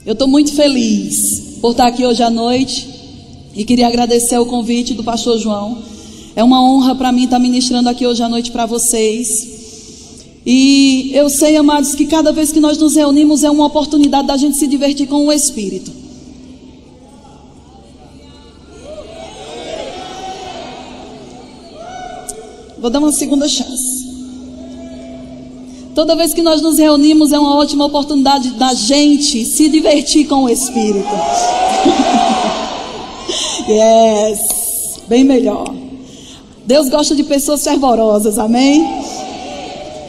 Eu estou muito feliz por estar aqui hoje à noite e queria agradecer o convite do pastor João. É uma honra para mim estar ministrando aqui hoje à noite para vocês. E eu sei, amados, que cada vez que nós nos reunimos é uma oportunidade da gente se divertir com o Espírito. Vou dar uma segunda chance. Toda vez que nós nos reunimos é uma ótima oportunidade da gente se divertir com o Espírito. Yes, bem melhor. Deus gosta de pessoas fervorosas, amém?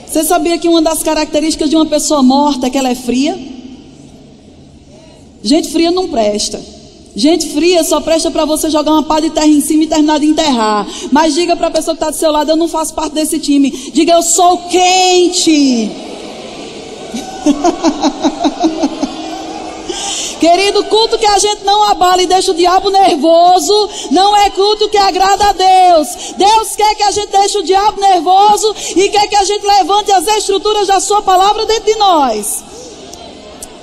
Você sabia que uma das características de uma pessoa morta é que ela é fria? Gente fria não presta. Gente fria só presta para você jogar uma pá de terra em cima e terminar de enterrar. Mas diga para a pessoa que está do seu lado: eu não faço parte desse time. Diga: eu sou quente. Querido, culto que a gente não abala e deixa o diabo nervoso não é culto que agrada a Deus. Deus quer que a gente deixe o diabo nervoso e quer que a gente levante as estruturas da sua palavra dentro de nós.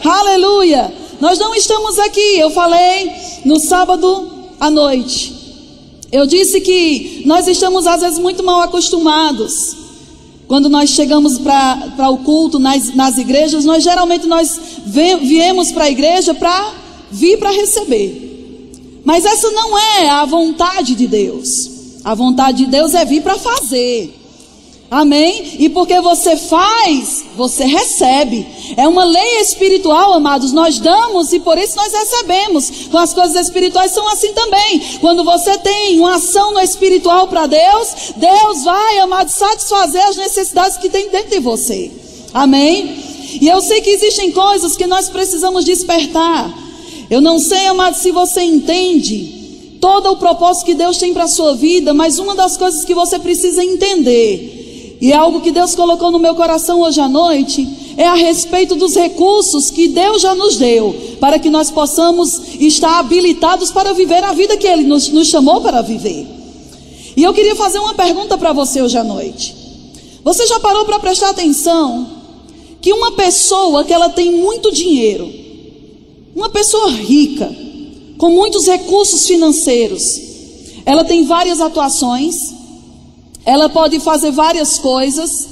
Aleluia. Nós não estamos aqui, eu falei no sábado à noite. Eu disse que nós estamos às vezes muito mal acostumados. Quando nós chegamos para o culto nas igrejas, geralmente viemos para a igreja para vir para receber. Mas essa não é a vontade de Deus. A vontade de Deus é vir para fazer. Amém? E porque você faz, você recebe. É uma lei espiritual, amados. Nós damos e por isso nós recebemos. Com as coisas espirituais são assim também. Quando você tem uma ação no espiritual para Deus, Deus vai, amados, satisfazer as necessidades que tem dentro de você. Amém? E eu sei que existem coisas que nós precisamos despertar. Eu não sei, amados, se você entende todo o propósito que Deus tem para a sua vida, mas uma das coisas que você precisa entender, e é algo que Deus colocou no meu coração hoje à noite, é a respeito dos recursos que Deus já nos deu, para que nós possamos estar habilitados para viver a vida que Ele nos chamou para viver. E eu queria fazer uma pergunta para você hoje à noite. Você já parou para prestar atenção que uma pessoa que ela tem muito dinheiro, uma pessoa rica, com muitos recursos financeiros, ela tem várias atuações, ela pode fazer várias coisas,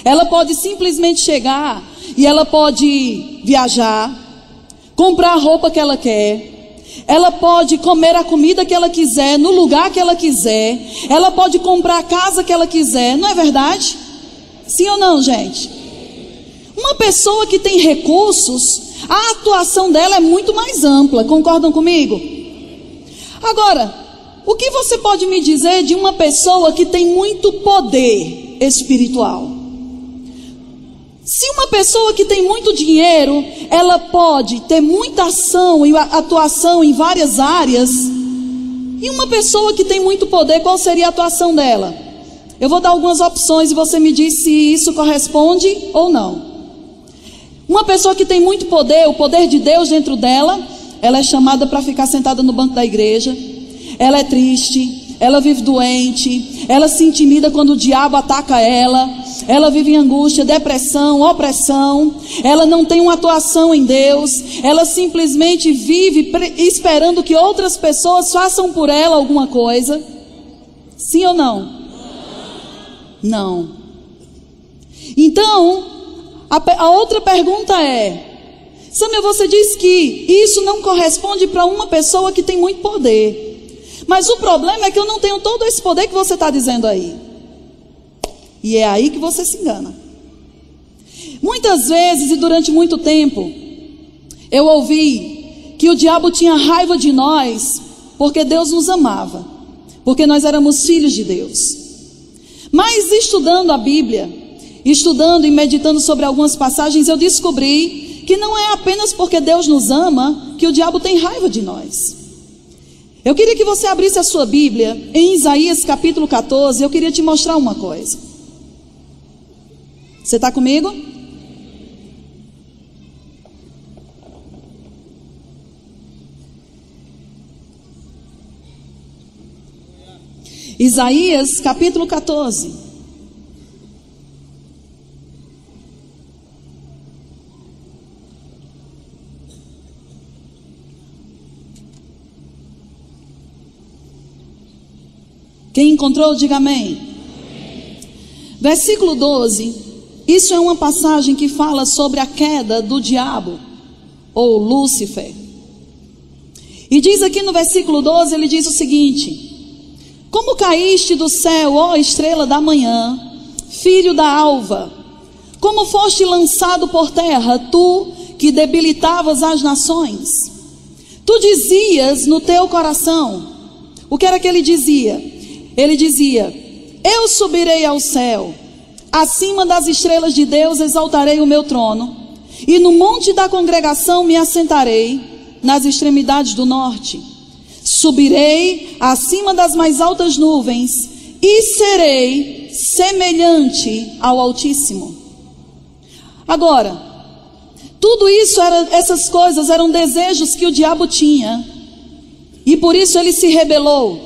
ela pode simplesmente chegar e ela pode viajar, comprar a roupa que ela quer, ela pode comer a comida que ela quiser, no lugar que ela quiser, ela pode comprar a casa que ela quiser, não é verdade? Sim ou não, gente? Uma pessoa que tem recursos, a atuação dela é muito mais ampla, concordam comigo? Agora, o que você pode me dizer de uma pessoa que tem muito poder espiritual? Se uma pessoa que tem muito dinheiro, ela pode ter muita ação e atuação em várias áreas, e uma pessoa que tem muito poder, qual seria a atuação dela? Eu vou dar algumas opções e você me diz se isso corresponde ou não. Uma pessoa que tem muito poder, o poder de Deus dentro dela, ela é chamada para ficar sentada no banco da igreja. Ela é triste, ela vive doente, ela se intimida quando o diabo ataca ela, ela vive em angústia, depressão, opressão, ela não tem uma atuação em Deus, ela simplesmente vive esperando que outras pessoas façam por ela alguma coisa. Sim ou não? Não. Então, a outra pergunta é: Samuel, você diz que isso não corresponde para uma pessoa que tem muito poder. Mas o problema é que eu não tenho todo esse poder que você está dizendo aí. E é aí que você se engana. Muitas vezes e durante muito tempo, eu ouvi que o diabo tinha raiva de nós porque Deus nos amava, porque nós éramos filhos de Deus. Mas estudando a Bíblia, estudando e meditando sobre algumas passagens, eu descobri que não é apenas porque Deus nos ama que o diabo tem raiva de nós. Eu queria que você abrisse a sua Bíblia em Isaías capítulo 14. Eu queria te mostrar uma coisa. Você está comigo? Isaías capítulo 14. Quem encontrou, diga amém. Versículo 12. Isso é uma passagem que fala sobre a queda do diabo, ou Lúcifer. E diz aqui no versículo 12, ele diz o seguinte: como caíste do céu, ó estrela da manhã, filho da alva, como foste lançado por terra, tu que debilitavas as nações. Tu dizias no teu coração, o que era que ele dizia? Ele dizia: eu subirei ao céu, acima das estrelas de Deus exaltarei o meu trono, e no monte da congregação me assentarei, nas extremidades do norte. Subirei acima das mais altas nuvens, e serei semelhante ao Altíssimo. Agora, tudo isso, essas coisas eram desejos que o diabo tinha, e por isso ele se rebelou,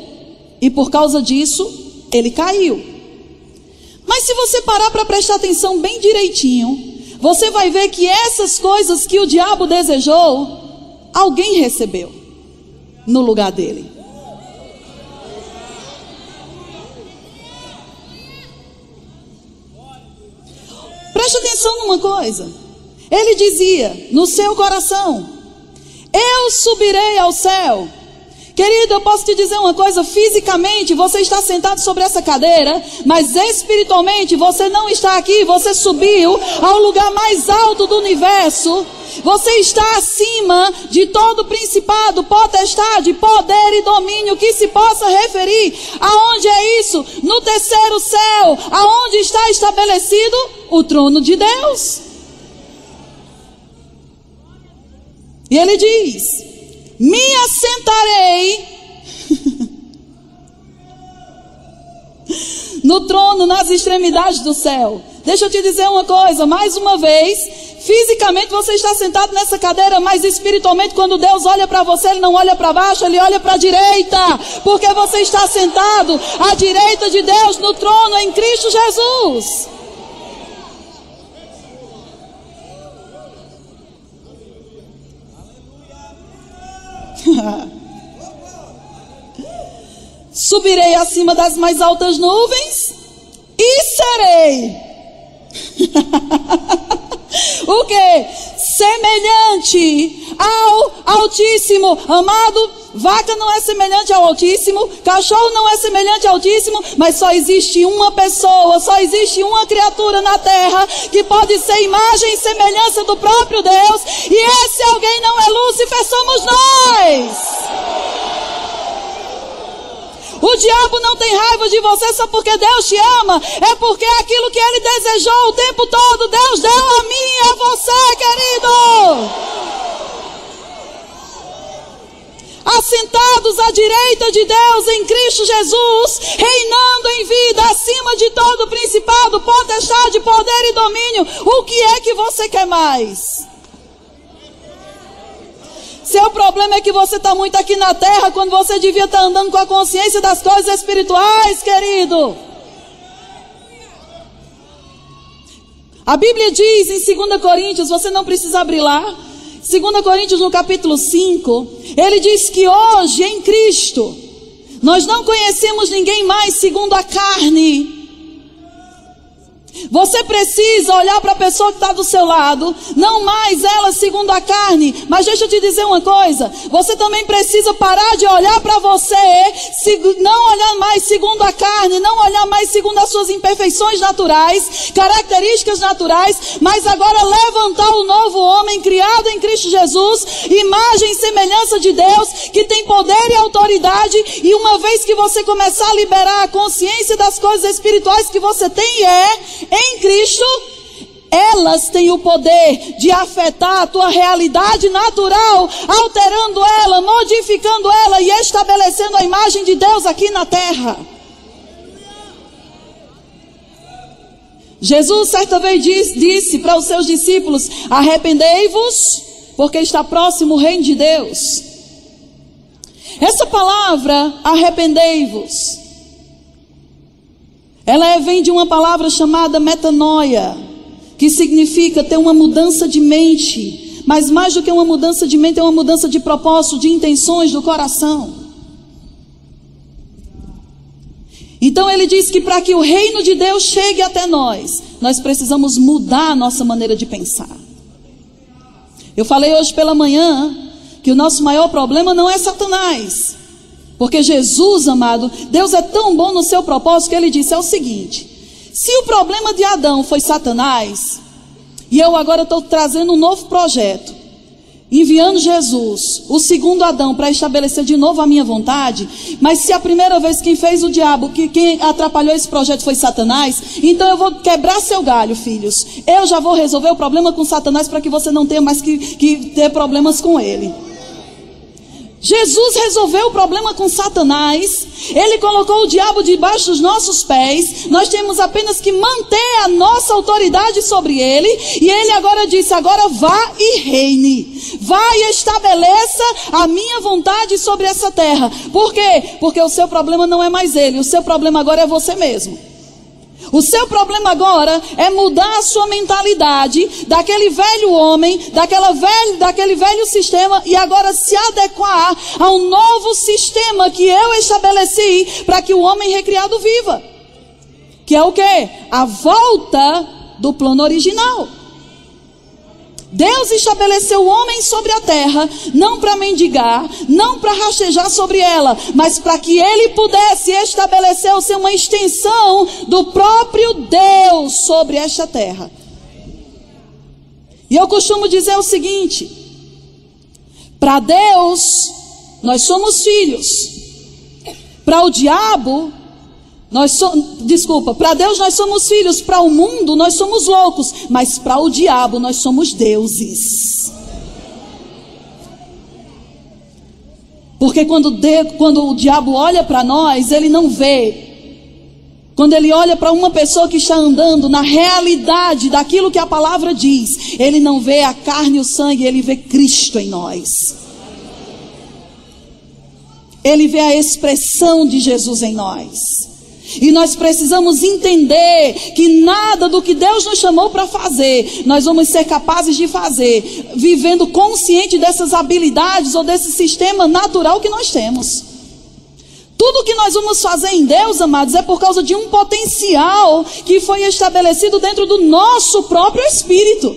e por causa disso, ele caiu. Mas se você parar para prestar atenção bem direitinho, você vai ver que essas coisas que o diabo desejou, alguém recebeu no lugar dele. Preste atenção numa coisa. Ele dizia no seu coração: eu subirei ao céu. Querido, eu posso te dizer uma coisa: fisicamente você está sentado sobre essa cadeira, mas espiritualmente você não está aqui. Você subiu ao lugar mais alto do universo. Você está acima de todo principado, potestade, poder e domínio que se possa referir. Aonde é isso? No terceiro céu. Aonde está estabelecido o trono de Deus. E ele diz: me assentarei no trono, nas extremidades do céu. Deixa eu te dizer uma coisa, mais uma vez, fisicamente você está sentado nessa cadeira, mas espiritualmente, quando Deus olha para você, Ele não olha para baixo, Ele olha para a direita, porque você está sentado à direita de Deus no trono em Cristo Jesus. Subirei acima das mais altas nuvens e serei o que? Semelhante ao Altíssimo. Amado, vaca não é semelhante ao Altíssimo, cachorro não é semelhante ao Altíssimo, mas só existe uma pessoa, só existe uma criatura na terra que pode ser imagem e semelhança do próprio Deus, e esse alguém não é Lúcifer, somos nós. O diabo não tem raiva de você só porque Deus te ama. É porque aquilo que Ele desejou o tempo todo, Deus deu a mim e a você, querido. Assentados à direita de Deus em Cristo Jesus, reinando em vida, acima de todo principado, potestade, poder e domínio. O que é que você quer mais? Seu problema é que você está muito aqui na terra, quando você devia estar andando com a consciência das coisas espirituais, querido. A Bíblia diz em 2 Coríntios, você não precisa abrir lá, 2 Coríntios no capítulo 5, ele diz que hoje em Cristo, nós não conhecemos ninguém mais segundo a carne. Você precisa olhar para a pessoa que está do seu lado, não mais ela segundo a carne, mas deixa eu te dizer uma coisa, você também precisa parar de olhar para você, não olhar mais segundo a carne, não olhar mais segundo as suas imperfeições naturais, características naturais, mas agora levantar o novo homem criado em Cristo Jesus, imagem e semelhança de Deus, que tem poder e autoridade, e uma vez que você começar a liberar a consciência das coisas espirituais que você tem em Cristo, elas têm o poder de afetar a tua realidade natural, alterando ela, modificando ela e estabelecendo a imagem de Deus aqui na terra. Jesus certa vez disse para os seus discípulos: arrependei-vos, porque está próximo o reino de Deus. Essa palavra, arrependei-vos, ela vem de uma palavra chamada metanoia, que significa ter uma mudança de mente, mas mais do que uma mudança de mente, é uma mudança de propósito, de intenções do coração. Então ele diz que para que o reino de Deus chegue até nós, nós precisamos mudar a nossa maneira de pensar. Eu falei hoje pela manhã que o nosso maior problema não é Satanás. Porque Jesus, amado, Deus é tão bom no seu propósito que ele disse, é o seguinte: se o problema de Adão foi Satanás, e eu agora estou trazendo um novo projeto, enviando Jesus, o segundo Adão, para estabelecer de novo a minha vontade, mas se a primeira vez quem fez o diabo, quem atrapalhou esse projeto foi Satanás, então eu vou quebrar seu galho, filhos. Eu já vou resolver o problema com Satanás para que você não tenha mais que ter problemas com ele. Jesus resolveu o problema com Satanás. Ele colocou o diabo debaixo dos nossos pés. Nós temos apenas que manter a nossa autoridade sobre ele. E ele agora disse, agora vá e reine. Vá e estabeleça a minha vontade sobre essa terra. Por quê? Porque o seu problema não é mais ele. O seu problema agora é você mesmo. O seu problema agora é mudar a sua mentalidade daquele velho homem, daquele velho sistema, e agora se adequar a um novo sistema que eu estabeleci para que o homem recriado viva. Que é o quê? A volta do plano original. Deus estabeleceu o homem sobre a terra, não para mendigar, não para rastejar sobre ela, mas para que ele pudesse estabelecer ser uma extensão do próprio Deus sobre esta terra. E eu costumo dizer o seguinte: para Deus, nós somos filhos. Para o diabo, para Deus nós somos filhos, para o mundo nós somos loucos, mas para o diabo nós somos deuses. Porque quando o diabo olha para nós, ele não vê. Quando ele olha para uma pessoa que está andando na realidade daquilo que a palavra diz, ele não vê a carne e o sangue, ele vê Cristo em nós. Ele vê a expressão de Jesus em nós. E nós precisamos entender que nada do que Deus nos chamou para fazer, nós vamos ser capazes de fazer, vivendo consciente dessas habilidades ou desse sistema natural que nós temos. Tudo que nós vamos fazer em Deus, amados, é por causa de um potencial que foi estabelecido dentro do nosso próprio espírito.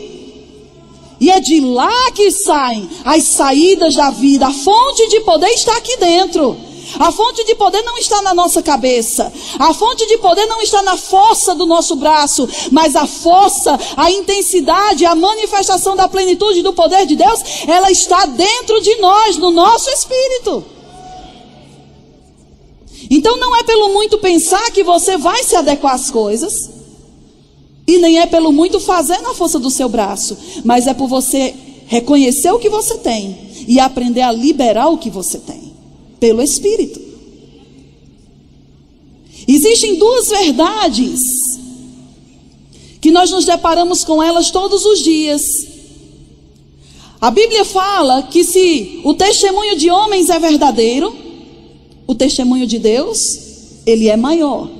E é de lá que saem as saídas da vida. A fonte de poder está aqui dentro. A fonte de poder não está na nossa cabeça. A fonte de poder não está na força do nosso braço. Mas a força, a intensidade, a manifestação da plenitude do poder de Deus, ela está dentro de nós, no nosso espírito. Então não é pelo muito pensar que você vai se adequar às coisas. E nem é pelo muito fazer na força do seu braço. Mas é por você reconhecer o que você tem e aprender a liberar o que você tem. Pelo Espírito. Existem duas verdades que nós nos deparamos com elas todos os dias. A Bíblia fala que se o testemunho de homens é verdadeiro, o testemunho de Deus, ele é maior.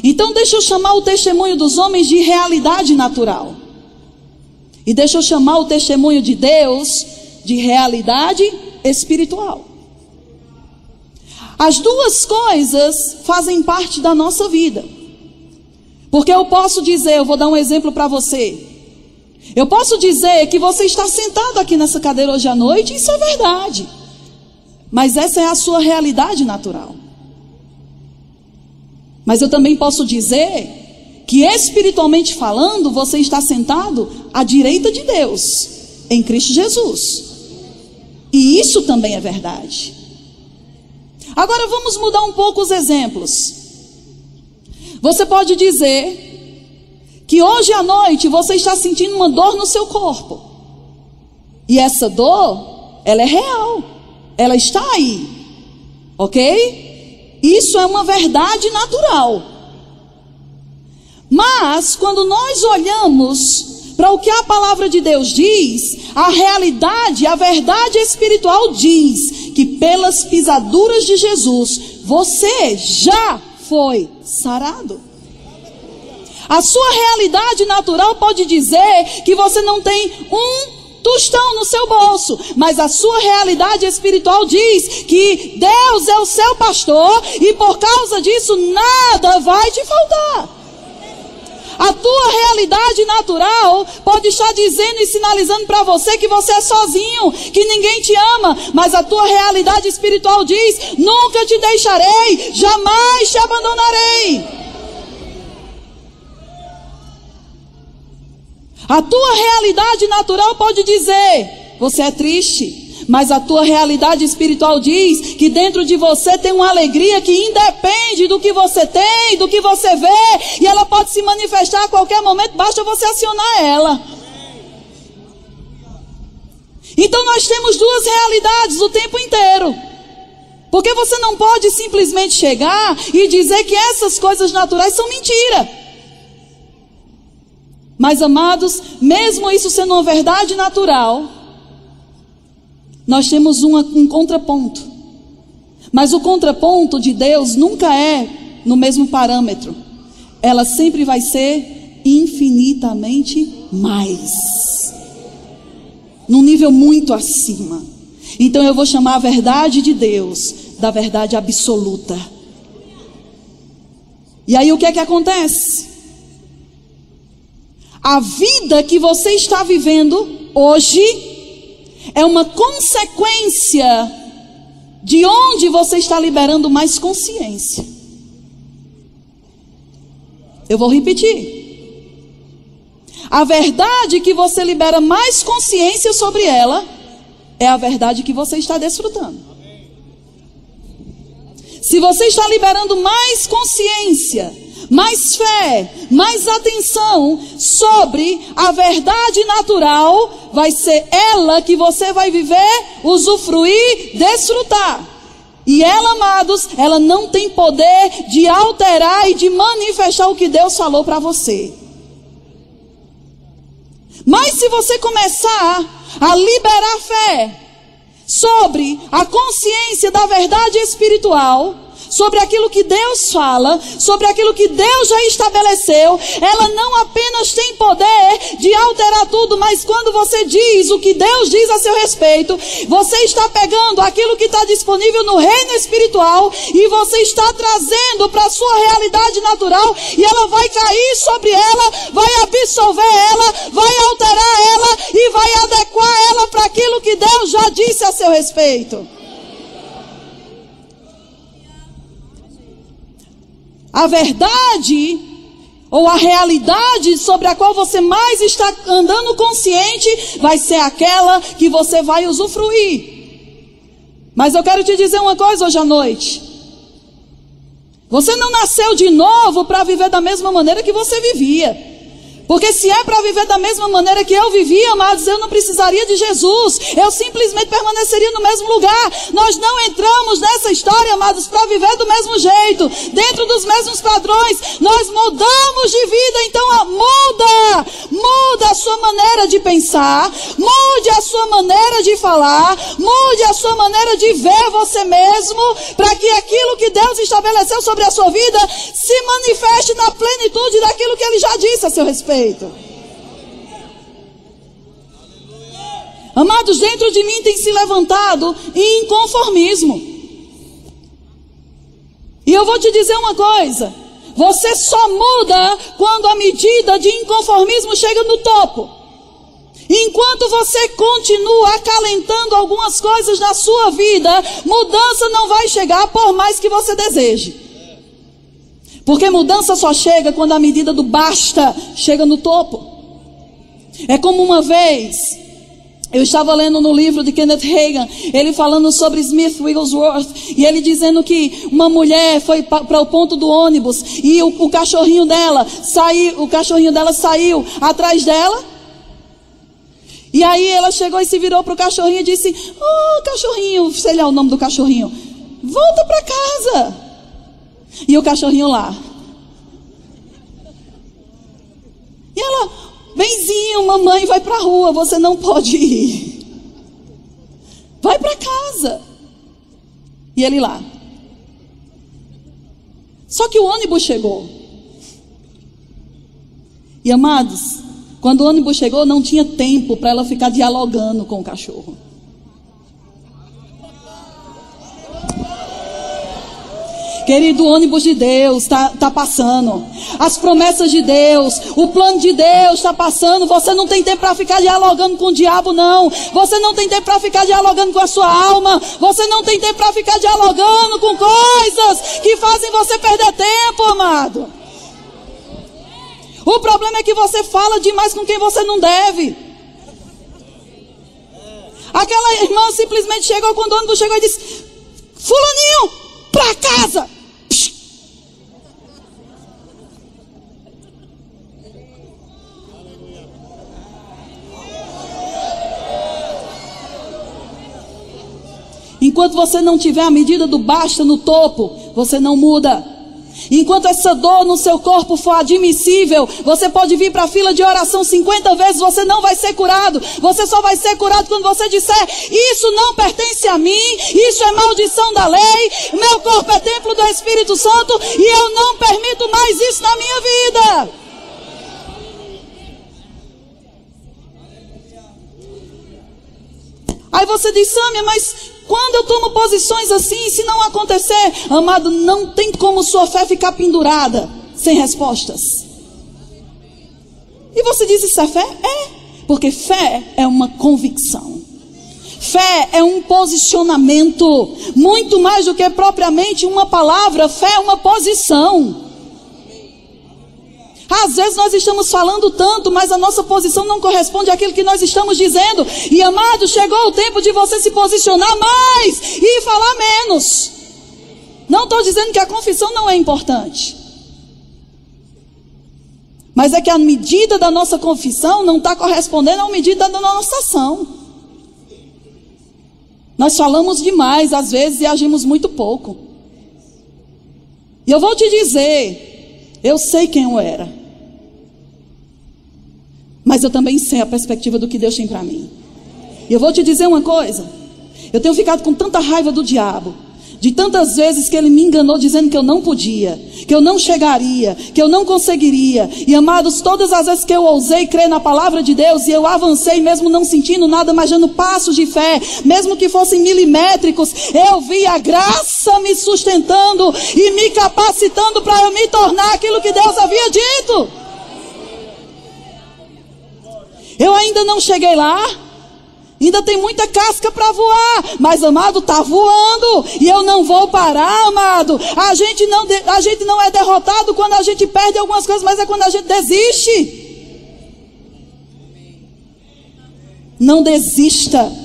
Então deixa eu chamar o testemunho dos homens de realidade natural. E deixa eu chamar o testemunho de Deus de realidade espiritual. As duas coisas fazem parte da nossa vida. Porque eu posso dizer, eu vou dar um exemplo para você. Eu posso dizer que você está sentado aqui nessa cadeira hoje à noite, isso é verdade. Mas essa é a sua realidade natural. Mas eu também posso dizer que espiritualmente falando, você está sentado à direita de Deus, em Cristo Jesus. E isso também é verdade. Agora vamos mudar um pouco os exemplos. Você pode dizer que hoje à noite você está sentindo uma dor no seu corpo. E essa dor, ela é real. Ela está aí. Ok? Isso é uma verdade natural. Mas quando nós olhamos para o que a palavra de Deus diz, a realidade, a verdade espiritual diz que pelas pisaduras de Jesus, você já foi sarado. A sua realidade natural pode dizer que você não tem tostão no seu bolso, mas a sua realidade espiritual diz que Deus é o seu pastor e por causa disso nada vai te faltar. A tua realidade natural pode estar dizendo e sinalizando para você que você é sozinho, que ninguém te ama, mas a tua realidade espiritual diz: nunca te deixarei, jamais te abandonarei. A tua realidade natural pode dizer: você é triste. Mas a tua realidade espiritual diz que dentro de você tem uma alegria que independe do que você tem, do que você vê, e ela pode se manifestar a qualquer momento, basta você acionar ela. Então nós temos duas realidades o tempo inteiro. Porque você não pode simplesmente chegar e dizer que essas coisas naturais são mentira. Mas amados, mesmo isso sendo uma verdade natural, nós temos um contraponto. Mas o contraponto de Deus nunca é no mesmo parâmetro. Ela sempre vai ser infinitamente mais. Num nível muito acima. Então eu vou chamar a verdade de Deus da verdade absoluta. E aí o que é que acontece? A vida que você está vivendo hoje é uma consequência de onde você está liberando mais consciência. Eu vou repetir. A verdade que você libera mais consciência sobre ela é a verdade que você está desfrutando. Se você está liberando mais consciência, mais fé, mais atenção sobre a verdade natural, vai ser ela que você vai viver, usufruir, desfrutar. E ela, amados, ela não tem poder de alterar e de manifestar o que Deus falou para você. Mas se você começar a liberar fé sobre a consciência da verdade espiritual, sobre aquilo que Deus fala, sobre aquilo que Deus já estabeleceu, ela não apenas tem poder de alterar tudo, mas quando você diz o que Deus diz a seu respeito, você está pegando aquilo que está disponível no reino espiritual e você está trazendo para a sua realidade natural, e ela vai cair sobre ela, vai absorver ela, vai alterar ela e vai adequar ela para aquilo que Deus já disse a seu respeito. A verdade ou a realidade sobre a qual você mais está andando consciente vai ser aquela que você vai usufruir. Mas eu quero te dizer uma coisa hoje à noite. Você não nasceu de novo para viver da mesma maneira que você vivia. Porque se é para viver da mesma maneira que eu vivia, amados, eu não precisaria de Jesus. Eu simplesmente permaneceria no mesmo lugar. Nós não entramos nessa história, amados, para viver do mesmo jeito, dentro dos mesmos padrões. Nós mudamos de vida, então muda a sua maneira de pensar, mude a sua maneira de falar, mude a sua maneira de ver você mesmo, para que aquilo que Deus estabeleceu sobre a sua vida se manifeste na plenitude daquilo que Ele já disse a seu respeito. Amados, dentro de mim tem se levantado inconformismo. E eu vou te dizer uma coisa: você só muda quando a medida de inconformismo chega no topo. Enquanto você continua acalentando algumas coisas na sua vida, mudança não vai chegar por mais que você deseje. Porque mudança só chega quando a medida do basta chega no topo. É como uma vez, eu estava lendo no livro de Kenneth Hagin, ele falando sobre Smith Wigglesworth, e ele dizendo que uma mulher foi para o ponto do ônibus, e o cachorrinho dela saiu atrás dela. E aí ela chegou e se virou para o cachorrinho e disse: "Oh, cachorrinho", sei lá o nome do cachorrinho, "volta para casa." E o cachorrinho lá. E ela: "Benzinho, mamãe vai para a rua, você não pode ir. Vai para casa." E ele lá. Só que o ônibus chegou. E amados, Quando o ônibus chegou, não tinha tempo para ela ficar dialogando com o cachorro. Querido, o ônibus de Deus está passando. As promessas de Deus, o plano de Deus está passando. Você não tem tempo para ficar dialogando com o diabo, não. Você não tem tempo para ficar dialogando com a sua alma. Você não tem tempo para ficar dialogando com coisas que fazem você perder tempo, amado. O problema é que você fala demais com quem você não deve. Aquela irmã simplesmente chegou, quando o ônibus chegou e disse: fulaninho, pra casa. Enquanto você não tiver a medida do basta no topo, você não muda. Enquanto essa dor no seu corpo for admissível, você pode vir para a fila de oração 50 vezes, você não vai ser curado. Você só vai ser curado quando você disser: isso não pertence a mim, isso é maldição da lei, meu corpo é templo do Espírito Santo e eu não permito mais isso na minha vida. Aí você diz: Sâmia, mas quando eu tomo posições assim, se não acontecer, amado, não tem como sua fé ficar pendurada, sem respostas. E você diz: isso é fé? É, porque fé é uma convicção. Fé é um posicionamento, muito mais do que propriamente uma palavra. Fé é uma posição. Às vezes nós estamos falando tanto, mas a nossa posição não corresponde àquilo que nós estamos dizendo. E amado, chegou o tempo de você se posicionar mais e falar menos. Não estou dizendo que a confissão não é importante, mas é que a medida da nossa confissão não está correspondendo à medida da nossa ação. Nós falamos demais às vezes e agimos muito pouco. E eu vou te dizer, eu sei quem eu era, mas eu também sei a perspectiva do que Deus tem para mim. E eu vou te dizer uma coisa: eu tenho ficado com tanta raiva do diabo, de tantas vezes que ele me enganou dizendo que eu não podia, que eu não chegaria, que eu não conseguiria. E amados, todas as vezes que eu ousei crer na palavra de Deus e eu avancei, mesmo não sentindo nada, mas dando passos de fé, mesmo que fossem milimétricos, eu vi a graça me sustentando e me capacitando para eu me tornar aquilo que Deus havia dito. Eu ainda não cheguei lá, ainda tem muita casca para voar, mas amado, está voando, e eu não vou parar, amado. A gente não é derrotado quando a gente perde algumas coisas, mas é quando a gente desiste. Não desista,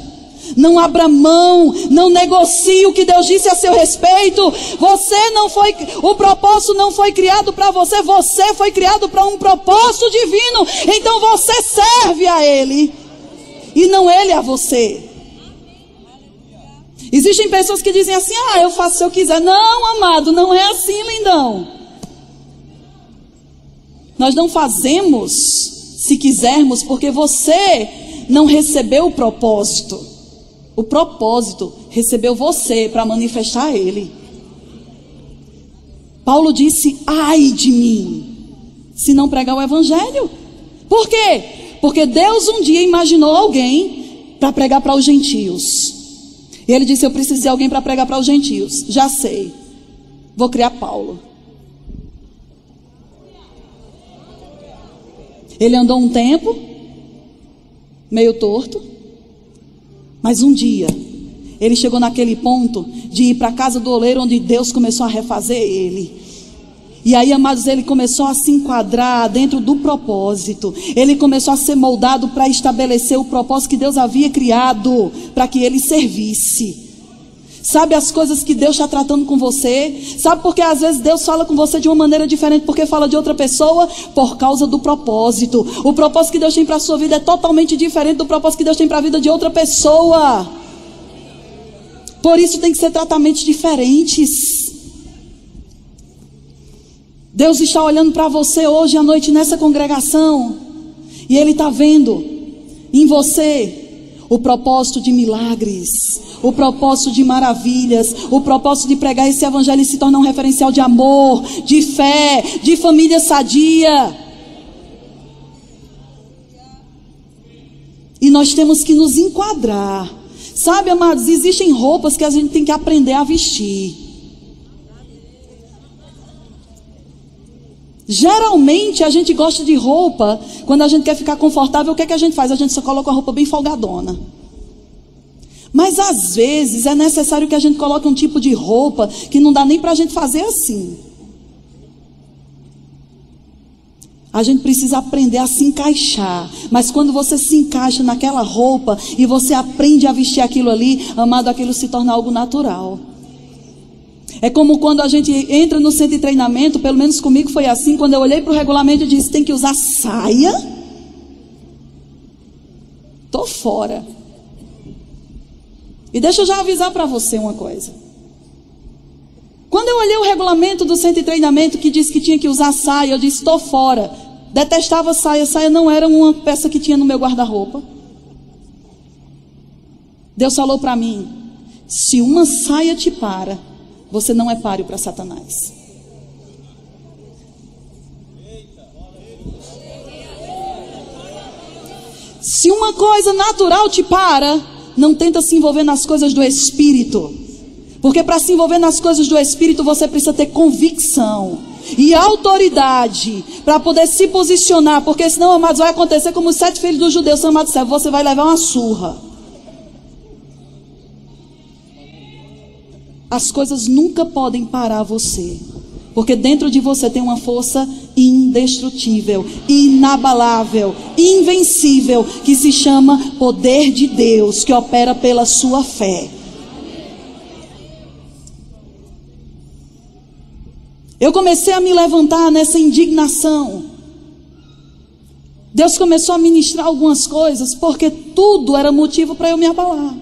não abra mão, não negocie o que Deus disse a seu respeito. Você não foi, o propósito não foi criado para você, você foi criado para um propósito divino. Então você serve a Ele e não Ele a você. Existem pessoas que dizem assim: ah, eu faço se eu quiser. Não, amado, não é assim, lindão. Nós não fazemos se quisermos, porque você não recebeu o propósito. O propósito recebeu você para manifestar Ele. Paulo disse: ai de mim, se não pregar o Evangelho. Por quê? Porque Deus um dia imaginou alguém para pregar para os gentios. E Ele disse: eu preciso de alguém para pregar para os gentios. Já sei, vou criar Paulo. Ele andou um tempo meio torto, mas um dia ele chegou naquele ponto de ir para a casa do oleiro, onde Deus começou a refazer ele. E aí, amados, ele começou a se enquadrar dentro do propósito. Ele começou a ser moldado para estabelecer o propósito que Deus havia criado para que ele servisse. Sabe as coisas que Deus está tratando com você? Sabe por que às vezes Deus fala com você de uma maneira diferente porque fala de outra pessoa? Por causa do propósito. O propósito que Deus tem para a sua vida é totalmente diferente do propósito que Deus tem para a vida de outra pessoa. Por isso tem que ser tratamentos diferentes. Deus está olhando para você hoje à noite nessa congregação, e Ele está vendo em você o propósito de milagres, o propósito de maravilhas, o propósito de pregar esse evangelho e se tornar um referencial de amor, de fé, de família sadia. nós temos que nos enquadrar. Sabe, amados, existem roupas que a gente tem que aprender a vestir. Geralmente a gente gosta de roupa, quando a gente quer ficar confortável, o que é que a gente faz? A gente só coloca uma roupa bem folgadona. Mas às vezes é necessário que a gente coloque um tipo de roupa que não dá nem para a gente fazer assim. A gente precisa aprender a se encaixar. Mas quando você se encaixa naquela roupa e você aprende a vestir aquilo ali, amado, aquilo se torna algo natural. É como quando a gente entra no centro de treinamento, pelo menos comigo foi assim, quando eu olhei para o regulamento e disse, tem que usar saia? Tô fora. E deixa eu já avisar para você uma coisa. Quando eu olhei o regulamento do centro de treinamento que disse que tinha que usar saia, eu disse, tô fora. Detestava saia, saia não era uma peça que tinha no meu guarda-roupa. Deus falou para mim, se uma saia te para, você não é páreo para Satanás. Se uma coisa natural te para, não tenta se envolver nas coisas do Espírito. Porque para se envolver nas coisas do Espírito, você precisa ter convicção e autoridade para poder se posicionar. Porque senão, amados, vai acontecer como os 7 filhos dos judeus, amados, você vai levar uma surra. As coisas nunca podem parar você. Porque dentro de você tem uma força indestrutível, inabalável, invencível, que se chama poder de Deus, que opera pela sua fé. Eu comecei a me levantar nessa indignação. Deus começou a ministrar algumas coisas, porque tudo era motivo para eu me abalar.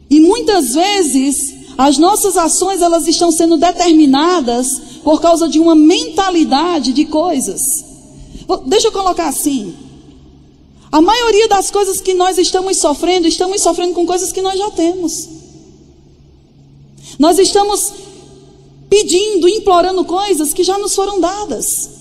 E muitas vezes as nossas ações, elas estão sendo determinadas por causa de uma mentalidade de coisas. Deixa eu colocar assim. A maioria das coisas que nós estamos sofrendo com coisas que nós já temos. Nós estamos pedindo, implorando coisas que já nos foram dadas.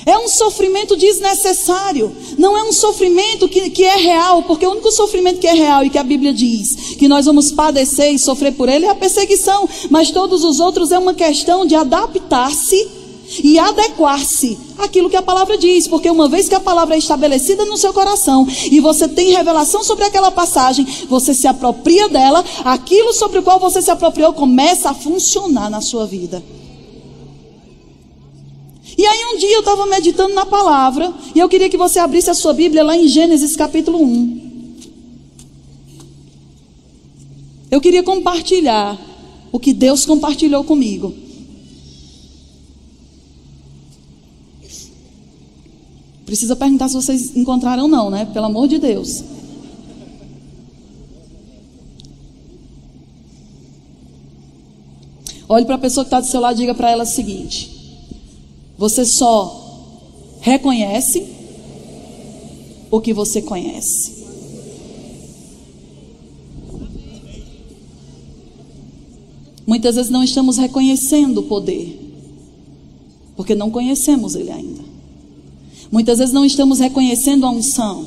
É um sofrimento desnecessário. Não é um sofrimento que é real, porque o único sofrimento que é real e que a Bíblia diz que nós vamos padecer e sofrer por ele é a perseguição. Mas todos os outros é uma questão de adaptar-se e adequar-se àquilo que a palavra diz. Porque uma vez que a palavra é estabelecida no seu coração e você tem revelação sobre aquela passagem, você se apropria dela, aquilo sobre o qual você se apropriou começa a funcionar na sua vida. E aí um dia eu estava meditando na palavra, e eu queria que você abrisse a sua Bíblia lá em Gênesis capítulo 1. Eu queria compartilhar o que Deus compartilhou comigo. Precisa perguntar se vocês encontraram ou não, né? Pelo amor de Deus. Olhe para a pessoa que está do seu lado e diga para ela o seguinte: você só reconhece o que você conhece. Muitas vezes não estamos reconhecendo o poder, porque não conhecemos ele ainda. Muitas vezes não estamos reconhecendo a unção,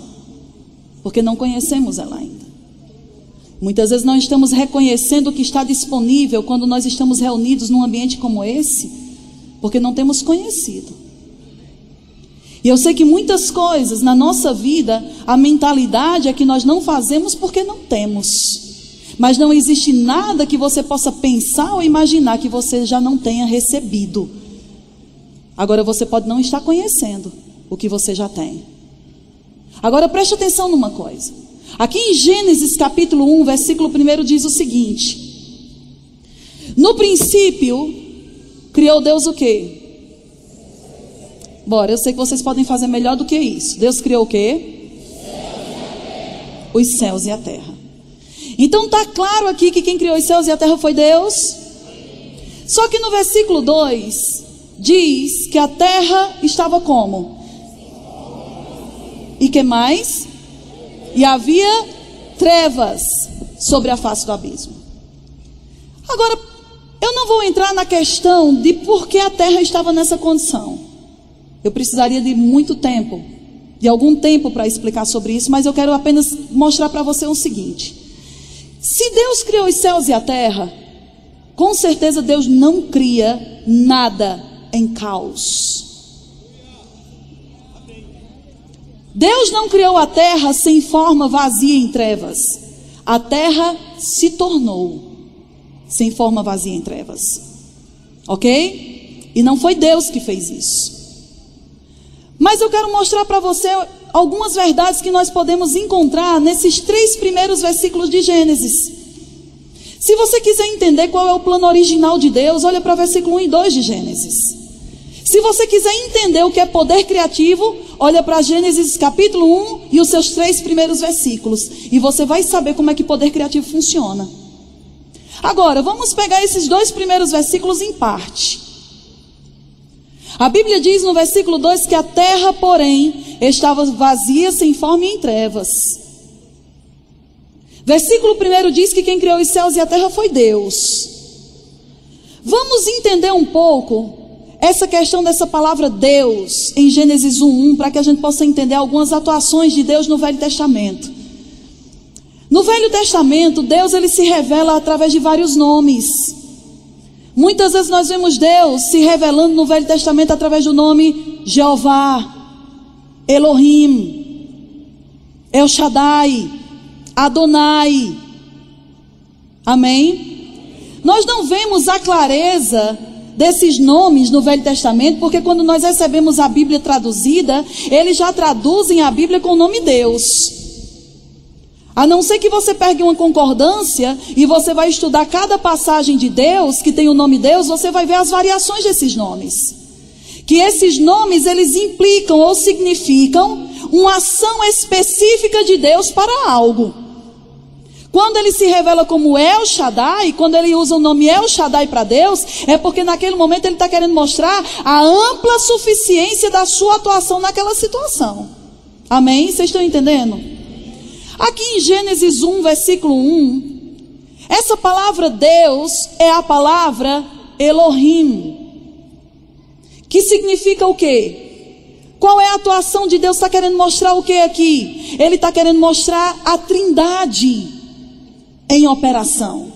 porque não conhecemos ela ainda. Muitas vezes não estamos reconhecendo o que está disponível quando nós estamos reunidos num ambiente como esse, porque não temos conhecido. E eu sei que muitas coisas na nossa vida, a mentalidade é que nós não fazemos porque não temos. Mas não existe nada que você possa pensar ou imaginar que você já não tenha recebido. Agora você pode não estar conhecendo o que você já tem. Agora preste atenção numa coisa. Aqui em Gênesis capítulo 1, versículo 1 diz o seguinte: no princípio criou Deus o quê? Bora, eu sei que vocês podem fazer melhor do que isso. Deus criou o quê? Os céus e a terra. Então está claro aqui que quem criou os céus e a terra foi Deus. Só que no versículo 2 diz que a terra estava como? E que mais? E havia trevas sobre a face do abismo. Agora, eu não vou entrar na questão de por que a terra estava nessa condição. Eu precisaria de muito tempo de algum tempo para explicar sobre isso, mas eu quero apenas mostrar para você o seguinte: se Deus criou os céus e a terra, com certeza Deus não cria nada em caos. Deus não criou a terra sem forma, vazia em trevas. A terra se tornou sem forma, vazia em trevas. Ok? E não foi Deus que fez isso. Mas eu quero mostrar para você algumas verdades que nós podemos encontrar nesses 3 primeiros versículos de Gênesis. Se você quiser entender qual é o plano original de Deus, olha para o versículo 1 e 2 de Gênesis. Se você quiser entender o que é poder criativo, olha para Gênesis capítulo 1 e os seus 3 primeiros versículos. E você vai saber como é que poder criativo funciona. Agora, vamos pegar esses 2 primeiros versículos em parte. A Bíblia diz no versículo 2 que a terra, porém, estava vazia, sem forma e em trevas. Versículo 1 diz que quem criou os céus e a terra foi Deus. Vamos entender um pouco essa questão dessa palavra Deus em Gênesis 1:1, para que a gente possa entender algumas atuações de Deus no Velho Testamento. No Velho Testamento, Deus ele se revela através de vários nomes. Muitas vezes nós vemos Deus se revelando no Velho Testamento através do nome Jeová, Elohim, El Shaddai, Adonai. Amém? Nós não vemos a clareza desses nomes no Velho Testamento, porque quando nós recebemos a Bíblia traduzida, eles já traduzem a Bíblia com o nome Deus. A não ser que você pegue uma concordância e você vai estudar cada passagem de Deus que tem o nome Deus, você vai ver as variações desses nomes. Que esses nomes eles implicam ou significam uma ação específica de Deus para algo. Quando ele se revela como El Shaddai, quando ele usa o nome El Shaddai para Deus, é porque naquele momento ele está querendo mostrar a ampla suficiência da sua atuação naquela situação. Amém? Vocês estão entendendo? Aqui em Gênesis 1, versículo 1, essa palavra Deus é a palavra Elohim, que significa o quê? Qual é a atuação de Deus? Está querendo mostrar o que aqui? Ele está querendo mostrar a Trindade em operação.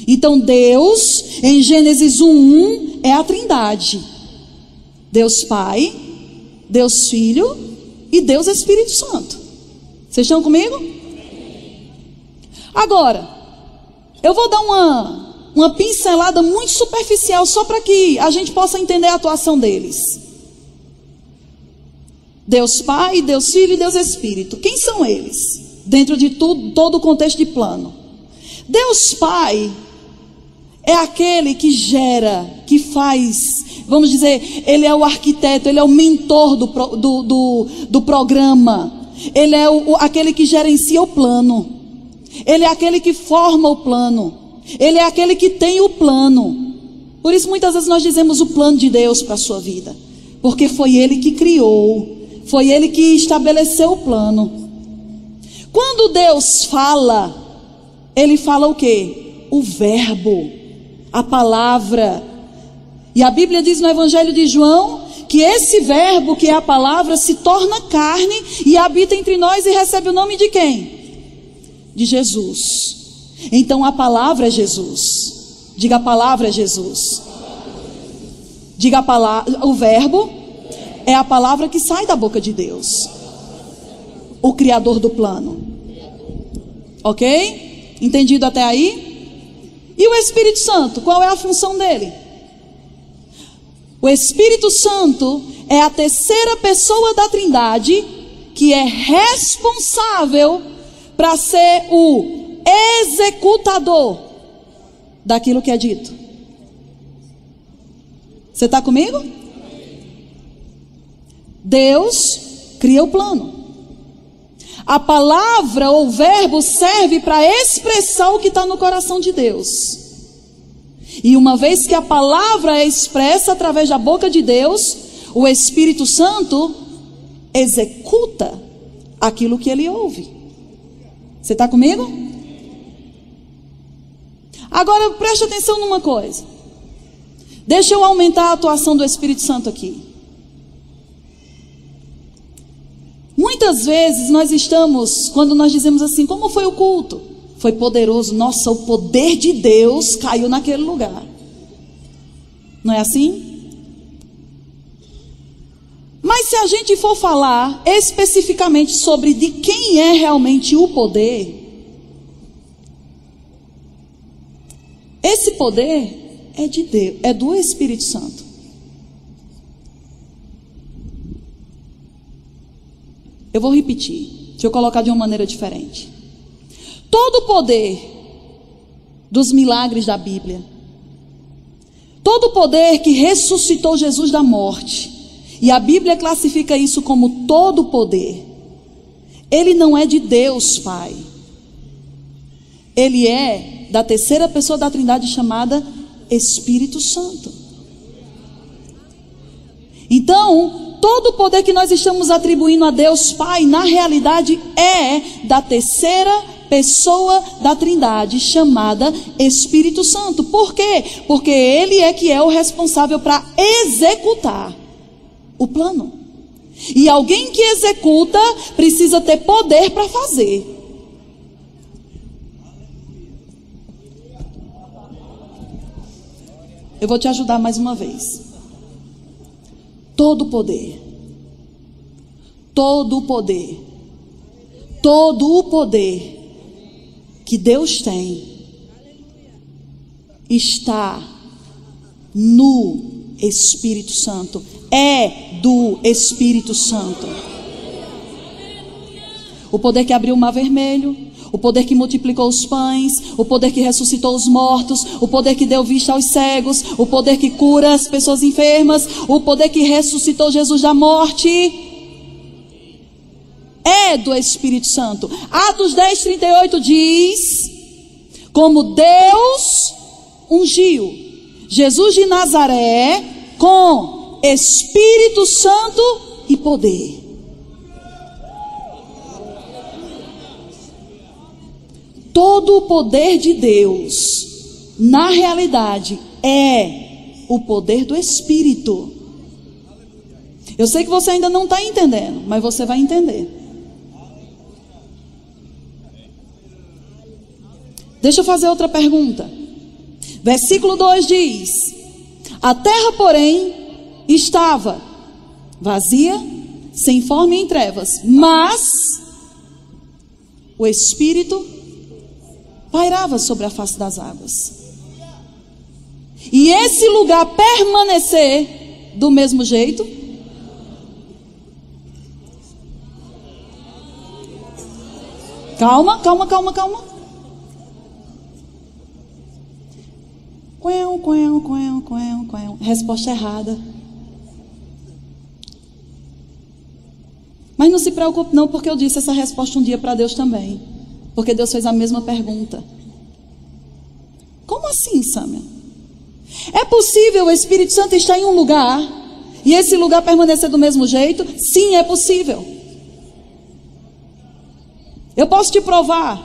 Então Deus, em Gênesis 1:1, é a Trindade. Deus Pai, Deus Filho e Deus Espírito Santo. Vocês estão comigo? Agora, eu vou dar uma pincelada muito superficial, só para que a gente possa entender a atuação deles. Deus Pai, Deus Filho e Deus Espírito. Quem são eles? Dentro de todo o contexto de plano. Deus Pai é aquele que gera, que faz, vamos dizer, ele é o arquiteto, ele é o mentor do programa. Ele é aquele que gerencia o plano. Ele é aquele que forma o plano. Ele é aquele que tem o plano. Por isso muitas vezes nós dizemos o plano de Deus para a sua vida, porque foi Ele que criou, foi Ele que estabeleceu o plano. Quando Deus fala, Ele fala o quê? O verbo, a palavra. E a Bíblia diz no Evangelho de João que esse verbo, que é a palavra, se torna carne e habita entre nós e recebe o nome de quem? De Jesus. Então a palavra é Jesus. Diga, a palavra é Jesus. Diga, a palavra, o verbo é a palavra que sai da boca de Deus, o Criador do plano. Ok? Entendido até aí? E o Espírito Santo, qual é a função dele? O Espírito Santo é a terceira pessoa da Trindade que é responsável para ser o executador daquilo que é dito. Você está comigo? Deus cria o plano. A palavra ou verbo serve para expressar o que está no coração de Deus. E uma vez que a palavra é expressa através da boca de Deus, o Espírito Santo executa aquilo que ele ouve. Você está comigo? Agora preste atenção numa coisa. Deixa eu aumentar a atuação do Espírito Santo aqui. Muitas vezes nós estamos, quando nós dizemos assim, como foi o culto? Foi poderoso. Nossa, o poder de Deus caiu naquele lugar. Não é assim? Mas se a gente for falar especificamente sobre de quem é realmente o poder, esse poder é de Deus, é do Espírito Santo. Eu vou repetir, deixa eu colocar de uma maneira diferente. Todo o poder dos milagres da Bíblia, todo o poder que ressuscitou Jesus da morte, e a Bíblia classifica isso como todo o poder, ele não é de Deus Pai. Ele é da terceira pessoa da Trindade chamada Espírito Santo. Então, todo o poder que nós estamos atribuindo a Deus Pai, na realidade é da terceira pessoa da Trindade chamada Espírito Santo. Por quê? Porque ele é que é o responsável para executar o plano. E alguém que executa precisa ter poder para fazer. Eu vou te ajudar mais uma vez. Todo o poder, todo o poder, todo o poder que Deus tem está no Espírito Santo, é do Espírito Santo. O poder que abriu o mar vermelho, o poder que multiplicou os pães, o poder que ressuscitou os mortos, o poder que deu vista aos cegos, o poder que cura as pessoas enfermas, o poder que ressuscitou Jesus da morte, é do Espírito Santo. Atos 10:38 diz: como Deus ungiu Jesus de Nazaré com Espírito Santo e poder. Todo o poder de Deus, na realidade, é o poder do Espírito. Eu sei que você ainda não está entendendo, mas você vai entender. Deixa eu fazer outra pergunta. Versículo 2 diz: a terra, porém, estava vazia, sem forma e em trevas, mas o Espírito pairava sobre a face das águas. E esse lugar permanecer do mesmo jeito? Calma. Resposta errada. Mas não se preocupe não, porque eu disse essa resposta um dia para Deus também. Porque Deus fez a mesma pergunta. Como assim, Samuel? É possível o Espírito Santo estar em um lugar e esse lugar permanecer do mesmo jeito? Sim, é possível. Eu posso te provar.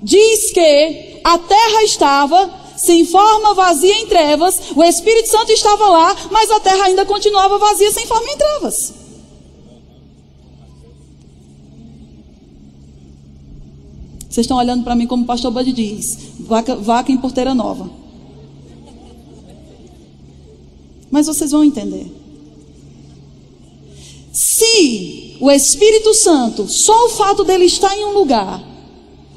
Diz que a terra estava sem forma, vazia, em trevas. O Espírito Santo estava lá, mas a terra ainda continuava vazia, sem forma e em trevas. Vocês estão olhando para mim como o pastor Bud diz: vaca em porteira nova. Mas vocês vão entender. Se o Espírito Santo, só o fato dele estar em um lugar,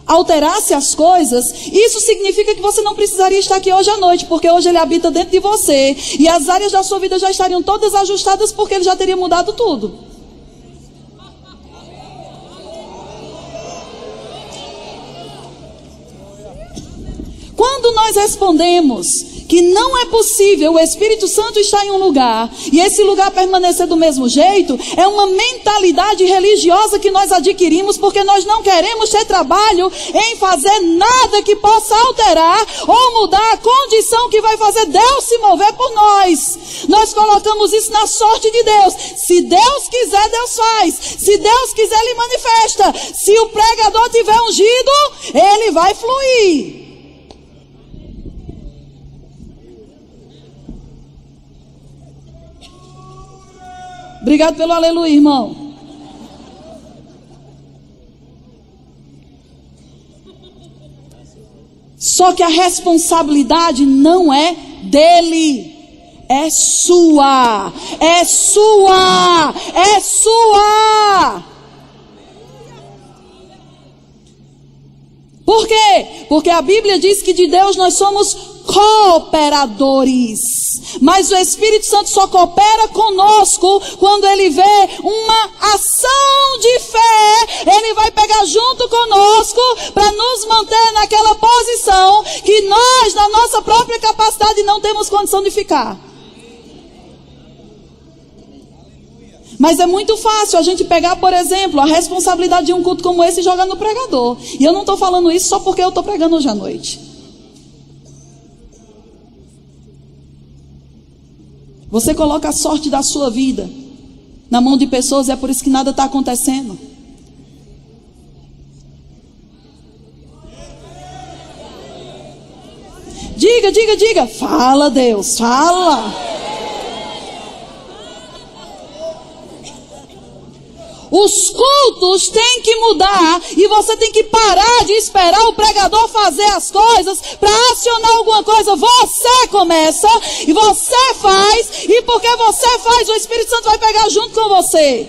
alterasse as coisas, isso significa que você não precisaria estar aqui hoje à noite, porque hoje ele habita dentro de você, e as áreas da sua vida já estariam todas ajustadas, porque ele já teria mudado tudo. Quando nós respondemos que não é possível o Espírito Santo estar em um lugar e esse lugar permanecer do mesmo jeito, é uma mentalidade religiosa que nós adquirimos, porque nós não queremos ter trabalho em fazer nada que possa alterar ou mudar a condição que vai fazer Deus se mover por nós. Nós colocamos isso na sorte de Deus. Se Deus quiser, Deus faz. Se Deus quiser, Ele manifesta. Se o pregador tiver ungido, ele vai fluir. Obrigado pelo aleluia, irmão. Só que a responsabilidade não é dele. É sua. É sua. É sua. Por quê? Porque a Bíblia diz que de Deus nós somos cooperadores. Mas o Espírito Santo só coopera conosco quando ele vê uma ação de fé. Ele vai pegar junto conosco para nos manter naquela posição que nós, na nossa própria capacidade, não temos condição de ficar. Mas é muito fácil a gente pegar, por exemplo, a responsabilidade de um culto como esse e jogar no pregador. E eu não estou falando isso só porque eu estou pregando hoje à noite. Você coloca a sorte da sua vida na mão de pessoas e é por isso que nada está acontecendo. Diga, diga, diga. Fala, Deus, fala. Os cultos têm que mudar e você tem que parar de esperar o pregador fazer as coisas para acionar alguma coisa. Você começa e você faz, e porque você faz, o Espírito Santo vai pegar junto com você.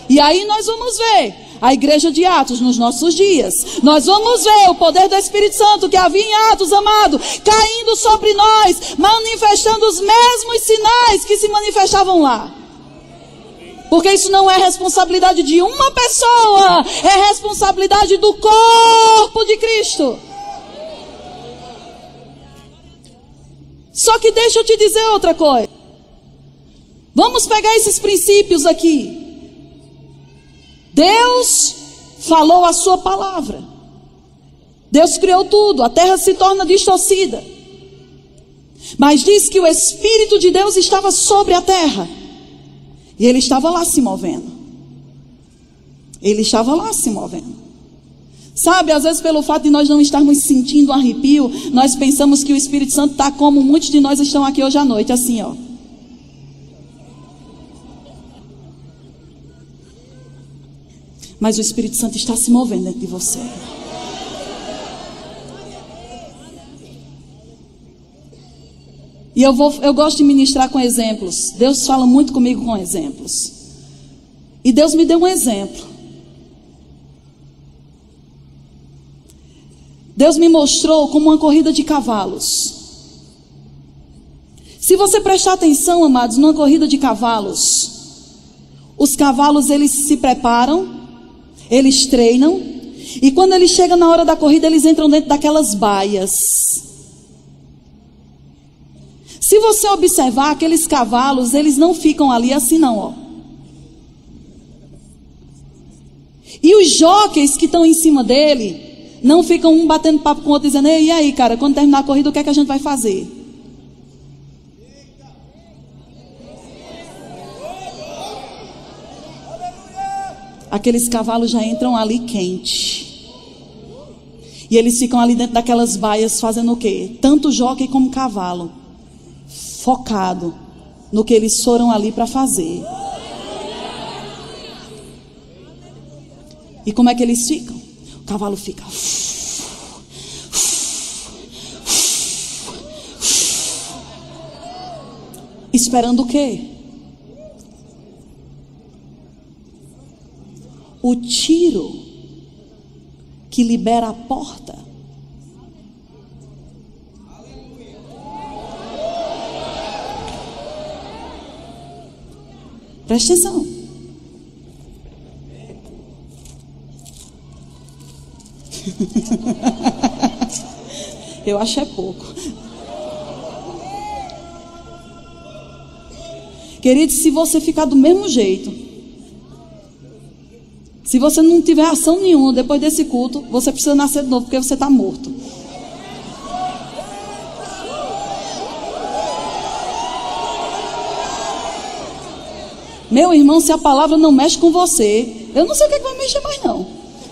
E aí nós vamos ver a igreja de Atos nos nossos dias. Nós vamos ver o poder do Espírito Santo que havia em Atos, amado, caindo sobre nós, manifestando os mesmos sinais que se manifestavam lá. Porque isso não é responsabilidade de uma pessoa, é responsabilidade do corpo de Cristo. Só que deixa eu te dizer outra coisa. Vamos pegar esses princípios aqui. Deus falou a sua palavra. Deus criou tudo, a terra se torna distorcida. Mas diz que o Espírito de Deus estava sobre a terra. E ele estava lá se movendo. Ele estava lá se movendo. Sabe, às vezes pelo fato de nós não estarmos sentindo um arrepio, nós pensamos que o Espírito Santo está como muitos de nós estão aqui hoje à noite, assim, ó. Mas o Espírito Santo está se movendo dentro de você. E eu gosto de ministrar com exemplos. Deus fala muito comigo com exemplos. E Deus me deu um exemplo. Deus me mostrou como uma corrida de cavalos. Se você prestar atenção, amados, numa corrida de cavalos, os cavalos eles se preparam, eles treinam, e quando eles chegam na hora da corrida, eles entram dentro daquelas baias. Se você observar, aqueles cavalos, eles não ficam ali assim não, ó. E os jockeys que estão em cima dele, não ficam um batendo papo com o outro, dizendo, e aí, cara, quando terminar a corrida, o que é que a gente vai fazer? Aqueles cavalos já entram ali quente. E eles ficam ali dentro daquelas baias fazendo o quê? Tanto jockey como cavalo. Focado no que eles foram ali para fazer. E como é que eles ficam? O cavalo fica esperando o quê? O tiro que libera a porta. Preste atenção. Eu acho é pouco. Querido, se você ficar do mesmo jeito, se você não tiver ação nenhuma depois desse culto, você precisa nascer de novo, porque você está morto. Meu irmão, se a palavra não mexe com você, eu não sei o que vai mexer mais não.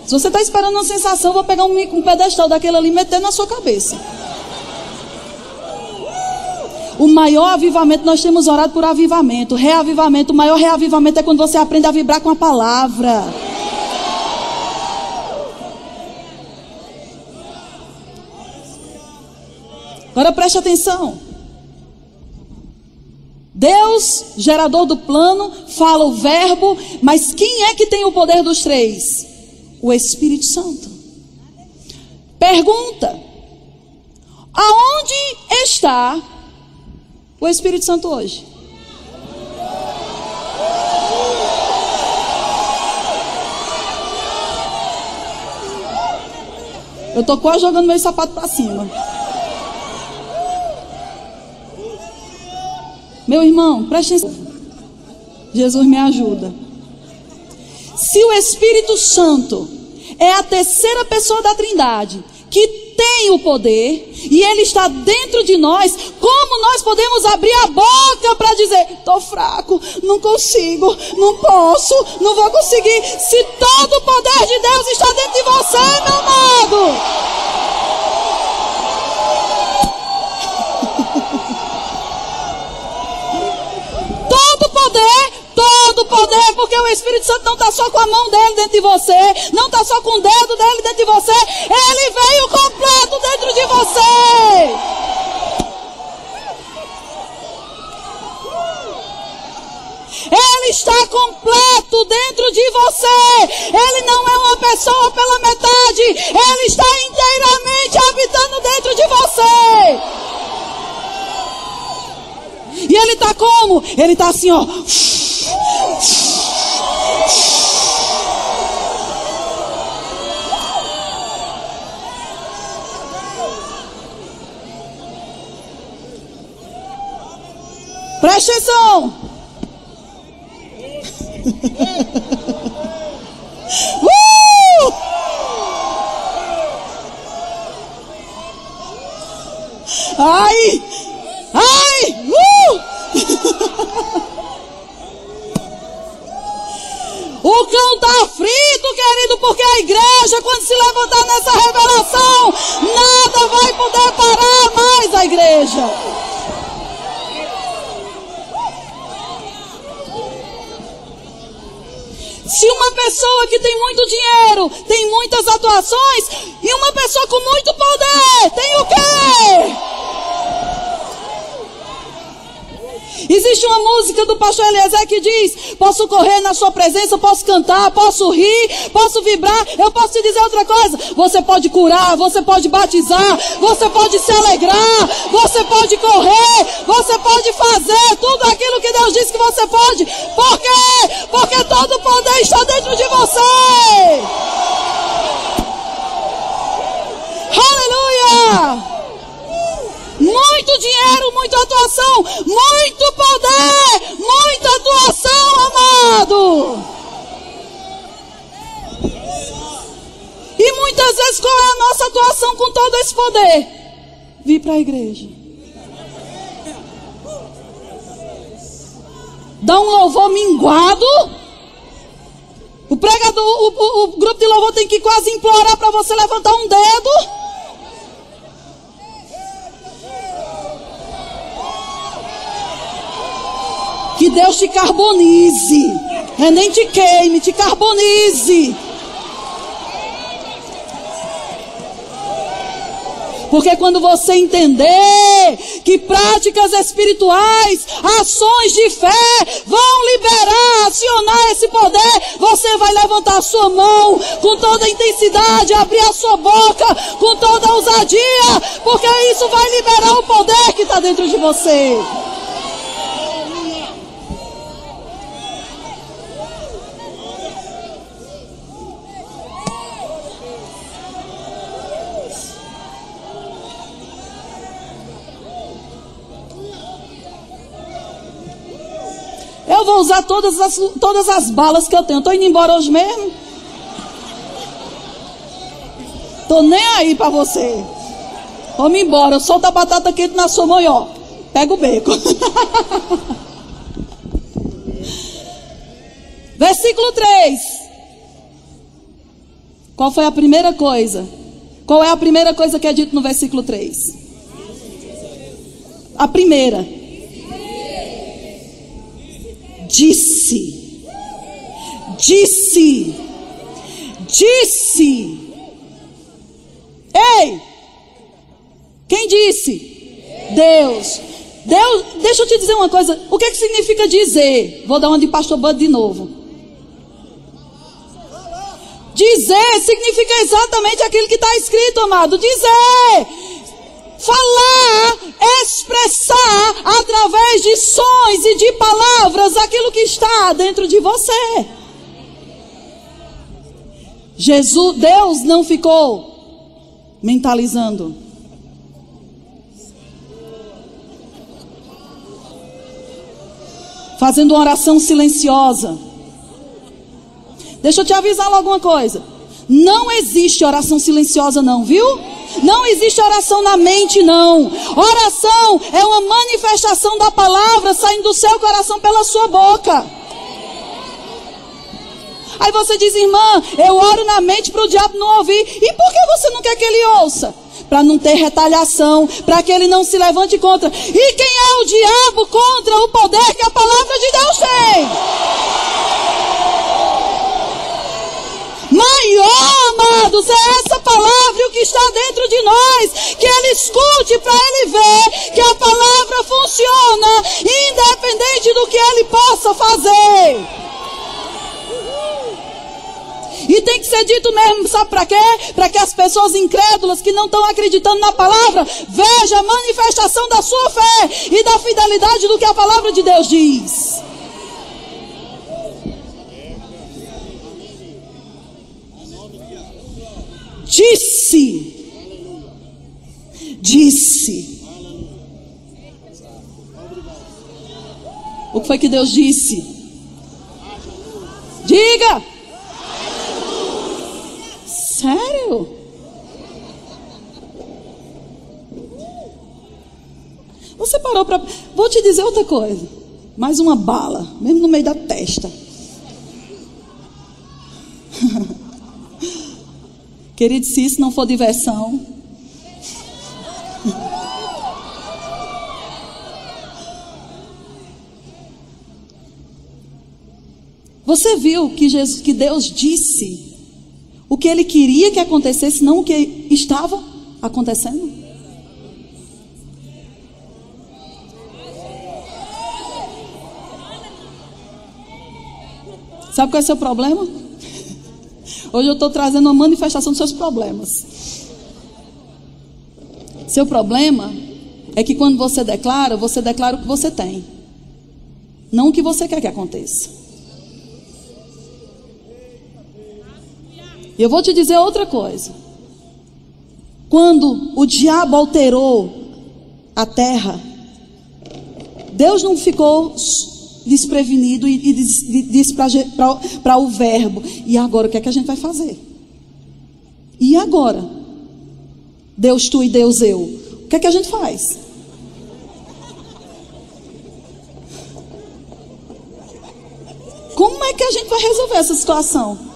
Se você está esperando uma sensação, eu vou pegar um pedestal daquele ali e meter na sua cabeça. O maior avivamento, nós temos orado por avivamento, reavivamento. O maior reavivamento é quando você aprende a vibrar com a palavra. Agora preste atenção. Deus, gerador do plano, fala o verbo, mas quem é que tem o poder dos três? O Espírito Santo. Pergunta: aonde está o Espírito Santo hoje? Eu estou quase jogando meu sapato para cima. Meu irmão, preste atenção. Jesus me ajuda. Se o Espírito Santo é a terceira pessoa da Trindade, que tem o poder, e Ele está dentro de nós, como nós podemos abrir a boca para dizer: estou fraco, não consigo, não posso, não vou conseguir, se todo o poder de Deus está dentro de você, meu amado? Todo poder, porque o Espírito Santo não está só com a mão dele dentro de você, não está só com o dedo dele dentro de você, ele veio completo dentro de você. Ele está completo dentro de você. Ele não é uma pessoa pela metade, ele está inteiramente habitando dentro de você. E ele está como? Ele está assim, ó. Preste atenção. Ai! Ai! O cão está frito, querido, porque a igreja, quando se levantar nessa revelação, nada vai poder parar mais a igreja. Se uma pessoa que tem muito dinheiro, tem muitas atuações, e uma pessoa com muito poder, tem o quê? Existe uma música do pastor Eliezer que diz: posso correr na sua presença, posso cantar, posso rir, posso vibrar. Eu posso te dizer outra coisa: você pode curar, você pode batizar, você pode se alegrar, você pode correr, você pode fazer tudo aquilo que Deus disse que você pode. Por quê? Porque todo o poder está dentro de você. Aleluia! Muito dinheiro, muita atuação, muito poder, muita atuação, amado. E muitas vezes qual é a nossa atuação com todo esse poder? Vir para a igreja. Dá um louvor minguado. O pregador, o grupo de louvor tem que quase implorar para você levantar um dedo. Que Deus te carbonize. Nem te queime, te carbonize. Porque quando você entender que práticas espirituais, ações de fé vão liberar, acionar esse poder, você vai levantar a sua mão com toda a intensidade, abrir a sua boca com toda a ousadia, porque isso vai liberar o poder que está dentro de você. Eu vou usar todas as balas que eu tenho. Estou indo embora hoje mesmo. Estou nem aí para você. Vamos embora. Eu solto a batata quente na sua mão e ó, pega o beco. Versículo 3. Qual foi a primeira coisa? Qual é a primeira coisa que é dito no versículo 3? A primeira. Disse. Ei! Quem disse? Deus. Deus, deixa eu te dizer uma coisa. O que significa dizer? Vou dar uma de pastor Bud de novo. Dizer significa exatamente aquilo que está escrito, amado. Dizer, falar, expressar através de sons e de palavras aquilo que está dentro de você. Deus não ficou mentalizando. Fazendo uma oração silenciosa. Deixa eu te avisar logo uma coisa. Não existe oração silenciosa não, viu? Não existe oração na mente não. Oração é uma manifestação da palavra saindo do seu coração pela sua boca. Aí você diz, irmã, eu oro na mente para o diabo não ouvir. E por que você não quer que ele ouça? Para não ter retaliação, para que ele não se levante contra. E quem é o diabo contra o poder que a palavra de Deus tem? Maior, amados, é essa palavra e o que está dentro de nós. Que ele escute para ele ver que a palavra funciona, independente do que ele possa fazer. E tem que ser dito mesmo, sabe para quê? Para que as pessoas incrédulas que não estão acreditando na palavra vejam a manifestação da sua fé e da fidelidade do que a palavra de Deus diz. Disse. O que foi que Deus disse? Diga. Sério? Você parou para... Vou te dizer outra coisa. Mais uma bala, mesmo no meio da testa. Querido, se isso não for diversão... Você viu que Deus disse o que ele queria que acontecesse, não o que estava acontecendo? Sabe qual é o seu problema? Hoje eu estou trazendo uma manifestação dos seus problemas. Seu problema é que quando você declara o que você tem, não o que você quer que aconteça. E eu vou te dizer outra coisa. Quando o diabo alterou a terra, Deus não ficou desprevenido e disse para o verbo: e agora o que é que a gente vai fazer? E agora? Deus tu e Deus eu. O que é que a gente faz? Como é que a gente vai resolver essa situação?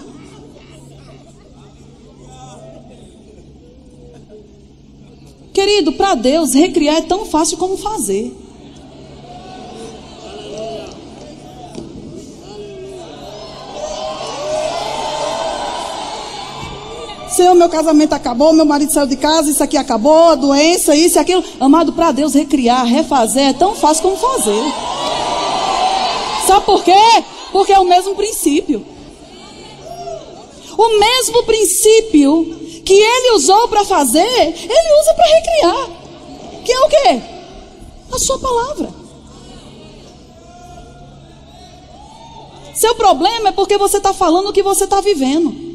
Querido, para Deus, recriar é tão fácil como fazer. Senhor, meu casamento acabou, meu marido saiu de casa, isso aqui acabou, a doença, isso e aquilo. Amado, para Deus, recriar, refazer é tão fácil como fazer. Sabe por quê? Porque é o mesmo princípio. O mesmo princípio que ele usou para fazer, ele usa para recriar. Que é o quê? A sua palavra. Seu problema é porque você está falando o que você está vivendo.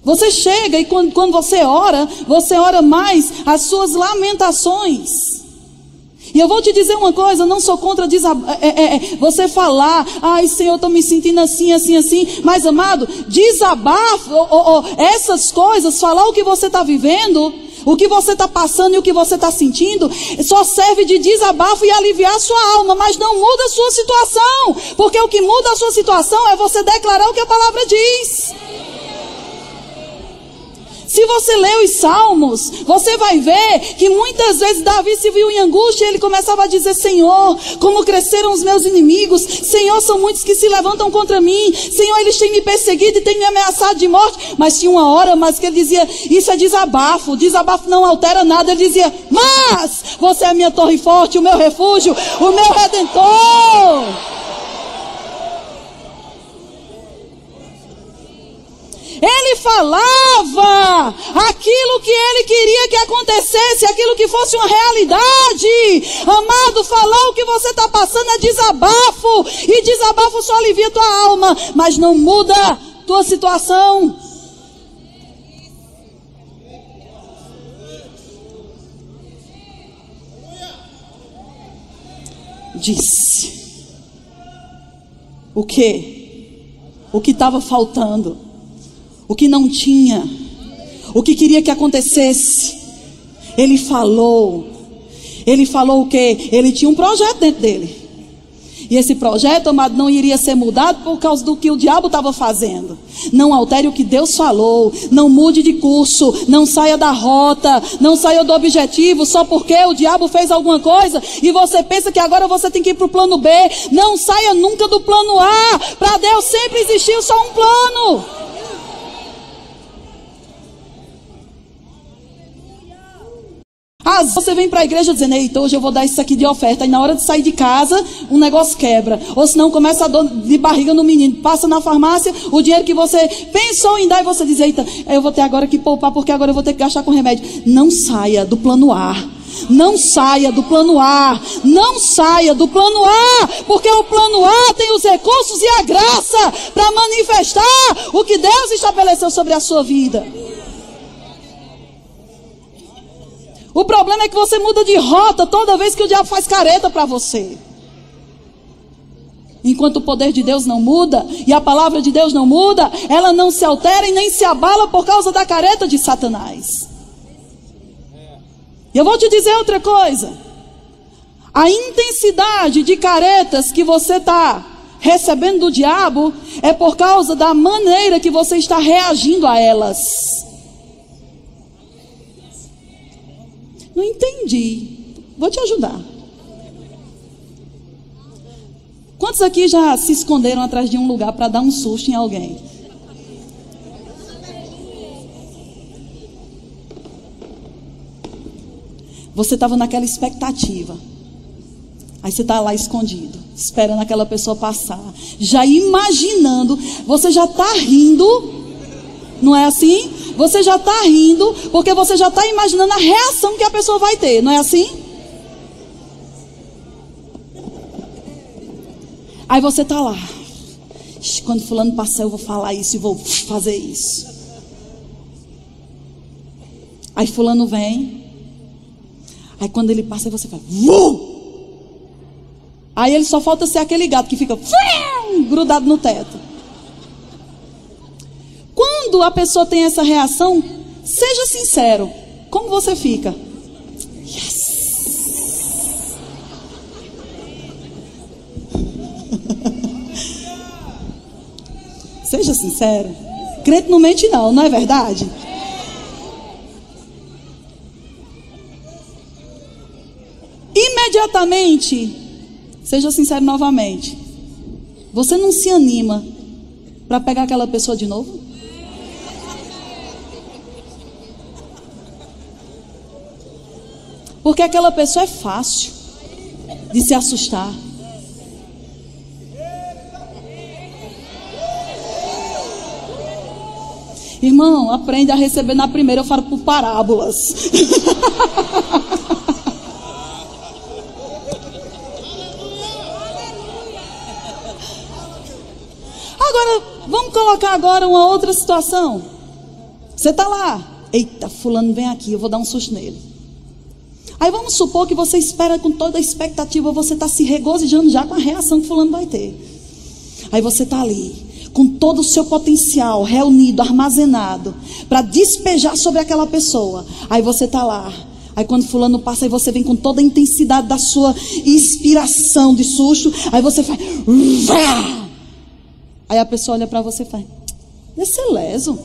Você chega e quando você ora mais as suas lamentações. E eu vou te dizer uma coisa, eu não sou contra você falar, ai Senhor, estou me sentindo assim, assim, assim. Mas amado, desabafo, essas coisas, falar o que você está vivendo, o que você está passando e o que você está sentindo, só serve de desabafo e aliviar a sua alma, mas não muda a sua situação. Porque o que muda a sua situação é você declarar o que a palavra diz. Se você lê os Salmos, você vai ver que muitas vezes Davi se viu em angústia e ele começava a dizer: Senhor, como cresceram os meus inimigos. Senhor, são muitos que se levantam contra mim. Senhor, eles têm me perseguido e têm me ameaçado de morte. Mas tinha uma hora mais que ele dizia: isso é desabafo. Desabafo não altera nada. Ele dizia: mas você é a minha torre forte, o meu refúgio, o meu redentor. Ele falava aquilo que ele queria que acontecesse, aquilo que fosse uma realidade. Amado, falar o que você está passando é desabafo. E desabafo só alivia tua alma, mas não muda tua situação. Disse. O quê? O que estava faltando. O que não tinha, o que queria que acontecesse. Ele falou o quê? Ele tinha um projeto dentro dele. E esse projeto, amado, não iria ser mudado por causa do que o diabo estava fazendo. Não altere o que Deus falou. Não mude de curso. Não saia da rota. Não saia do objetivo só porque o diabo fez alguma coisa e você pensa que agora você tem que ir para o plano B. Não saia nunca do plano A. Para Deus sempre existiu só um plano. Você vem para a igreja dizendo: eita, hoje eu vou dar isso aqui de oferta. E na hora de sair de casa, um negócio quebra. Ou senão começa a dor de barriga no menino. Passa na farmácia, o dinheiro que você pensou em dar, e você diz: eita, eu vou ter agora que poupar, porque agora eu vou ter que gastar com remédio. Não saia do plano A. Não saia do plano A. Não saia do plano A. Porque o plano A tem os recursos e a graça para manifestar o que Deus estabeleceu sobre a sua vida. O problema é que você muda de rota toda vez que o diabo faz careta para você. Enquanto o poder de Deus não muda e a palavra de Deus não muda, ela não se altera e nem se abala por causa da careta de Satanás. E eu vou te dizer outra coisa. A intensidade de caretas que você está recebendo do diabo é por causa da maneira que você está reagindo a elas. Não entendi. Vou te ajudar. Quantos aqui já se esconderam atrás de um lugar para dar um susto em alguém? Você estava naquela expectativa. Aí você está lá escondido, esperando aquela pessoa passar. Já imaginando, você já está rindo. Não é assim? Você já está rindo, porque você já está imaginando a reação que a pessoa vai ter. Não é assim? Aí você está lá. Quando fulano passar, eu vou falar isso e vou fazer isso. Aí fulano vem. Aí quando ele passa, você faz... Aí ele só falta ser aquele gato que fica grudado no teto. Quando a pessoa tem essa reação, seja sincero. Como você fica? Yes! Seja sincero. Crente não mente não, não é verdade? Imediatamente, seja sincero novamente. Você não se anima para pegar aquela pessoa de novo? Porque aquela pessoa é fácil de se assustar. Irmão, aprende a receber na primeira. Eu falo por parábolas. Agora, vamos colocar agora uma outra situação. Você está lá. Eita, fulano vem aqui, eu vou dar um susto nele. Aí vamos supor que você espera com toda a expectativa, você está se regozijando já com a reação que fulano vai ter. Aí você está ali, com todo o seu potencial reunido, armazenado, para despejar sobre aquela pessoa. Aí você está lá. Aí quando fulano passa, aí você vem com toda a intensidade da sua inspiração de susto. Aí você faz... Aí a pessoa olha para você e faz... Deve ser leso.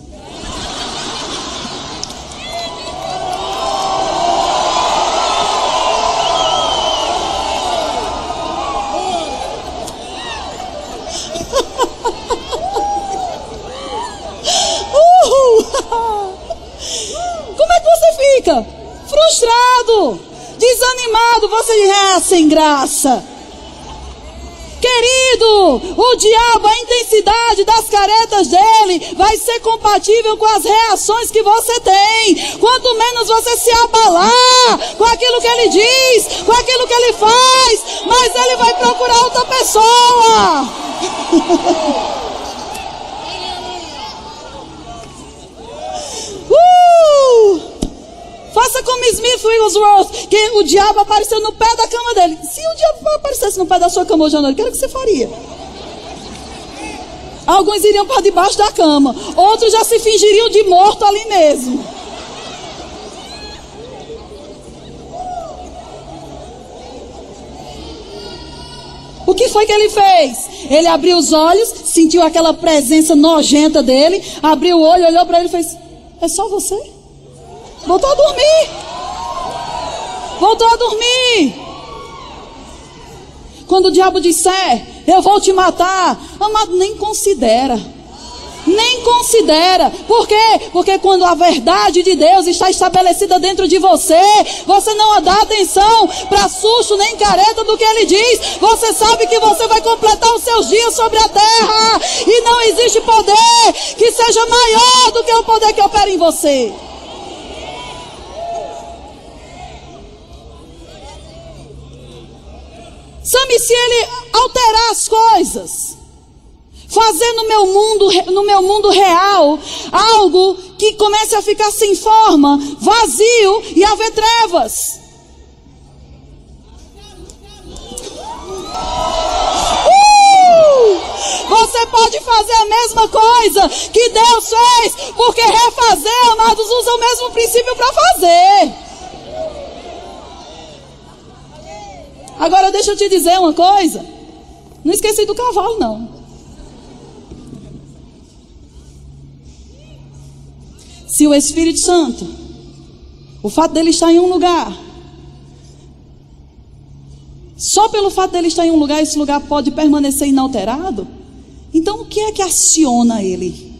fica? Frustrado, desanimado. Você sem graça. Querido, o diabo, a intensidade das caretas dele vai ser compatível com as reações que você tem. Quanto menos você se abalar com aquilo que ele diz, com aquilo que ele faz, mas ele vai procurar outra pessoa. Faça como Smith Wigglesworth, que o diabo apareceu no pé da cama dele. Se o diabo aparecesse no pé da sua cama hoje à noite, o que você faria? Alguns iriam para debaixo da cama, outros já se fingiriam de morto ali mesmo. O que foi que ele fez? Ele abriu os olhos, sentiu aquela presença nojenta dele, abriu o olho, olhou para ele e fez: é só você? Voltou a dormir. Voltou a dormir. Quando o diabo disser: eu vou te matar, amado, nem considera. Nem considera. Por quê? Porque quando a verdade de Deus está estabelecida dentro de você, você não dá atenção para susto nem careta do que ele diz. Você sabe que você vai completar os seus dias sobre a terra, e não existe poder que seja maior do que o poder que opera em você. Sabe, se ele alterar as coisas, fazer no meu mundo real algo que comece a ficar sem forma, vazio e haver trevas. Você pode fazer a mesma coisa que Deus fez, porque refazer, amados, usa o mesmo princípio para fazer. Agora deixa eu te dizer uma coisa. Não esqueci do cavalo, não. Se o Espírito Santo, o fato dele estar em um lugar, só pelo fato dele estar em um lugar, esse lugar pode permanecer inalterado, então o que é que aciona ele?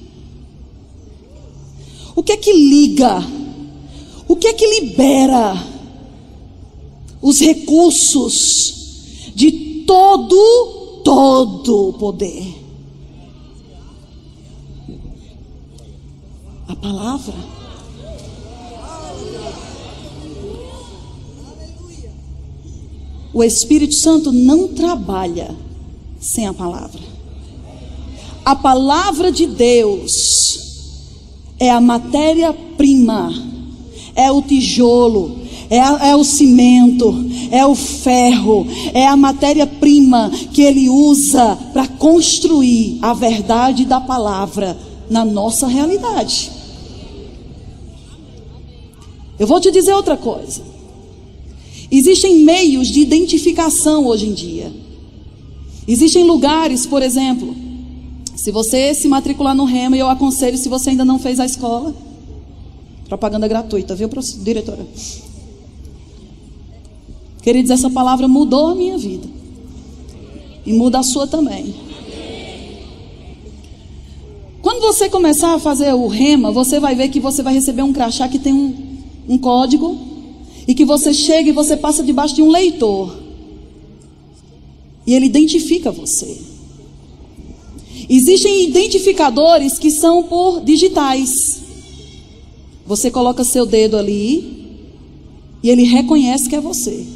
O que é que liga? O que é que libera os recursos de todo o poder? A palavra. O Espírito Santo não trabalha sem a palavra. A palavra de Deus é a matéria-prima, é o tijolo, é o cimento, é o ferro, é a matéria-prima que ele usa para construir a verdade da palavra na nossa realidade. Eu vou te dizer outra coisa. Existem meios de identificação hoje em dia. Existem lugares, por exemplo, se você se matricular no Rema, eu aconselho, se você ainda não fez a escola, propaganda gratuita, viu, diretora? Queridos, essa palavra mudou a minha vida. E muda a sua também. Quando você começar a fazer o Rema, você vai ver que você vai receber um crachá que tem um código, e que você chega e você passa debaixo de um leitor. E ele identifica você. Existem identificadores que são por digitais. Você coloca seu dedo ali e ele reconhece que é você.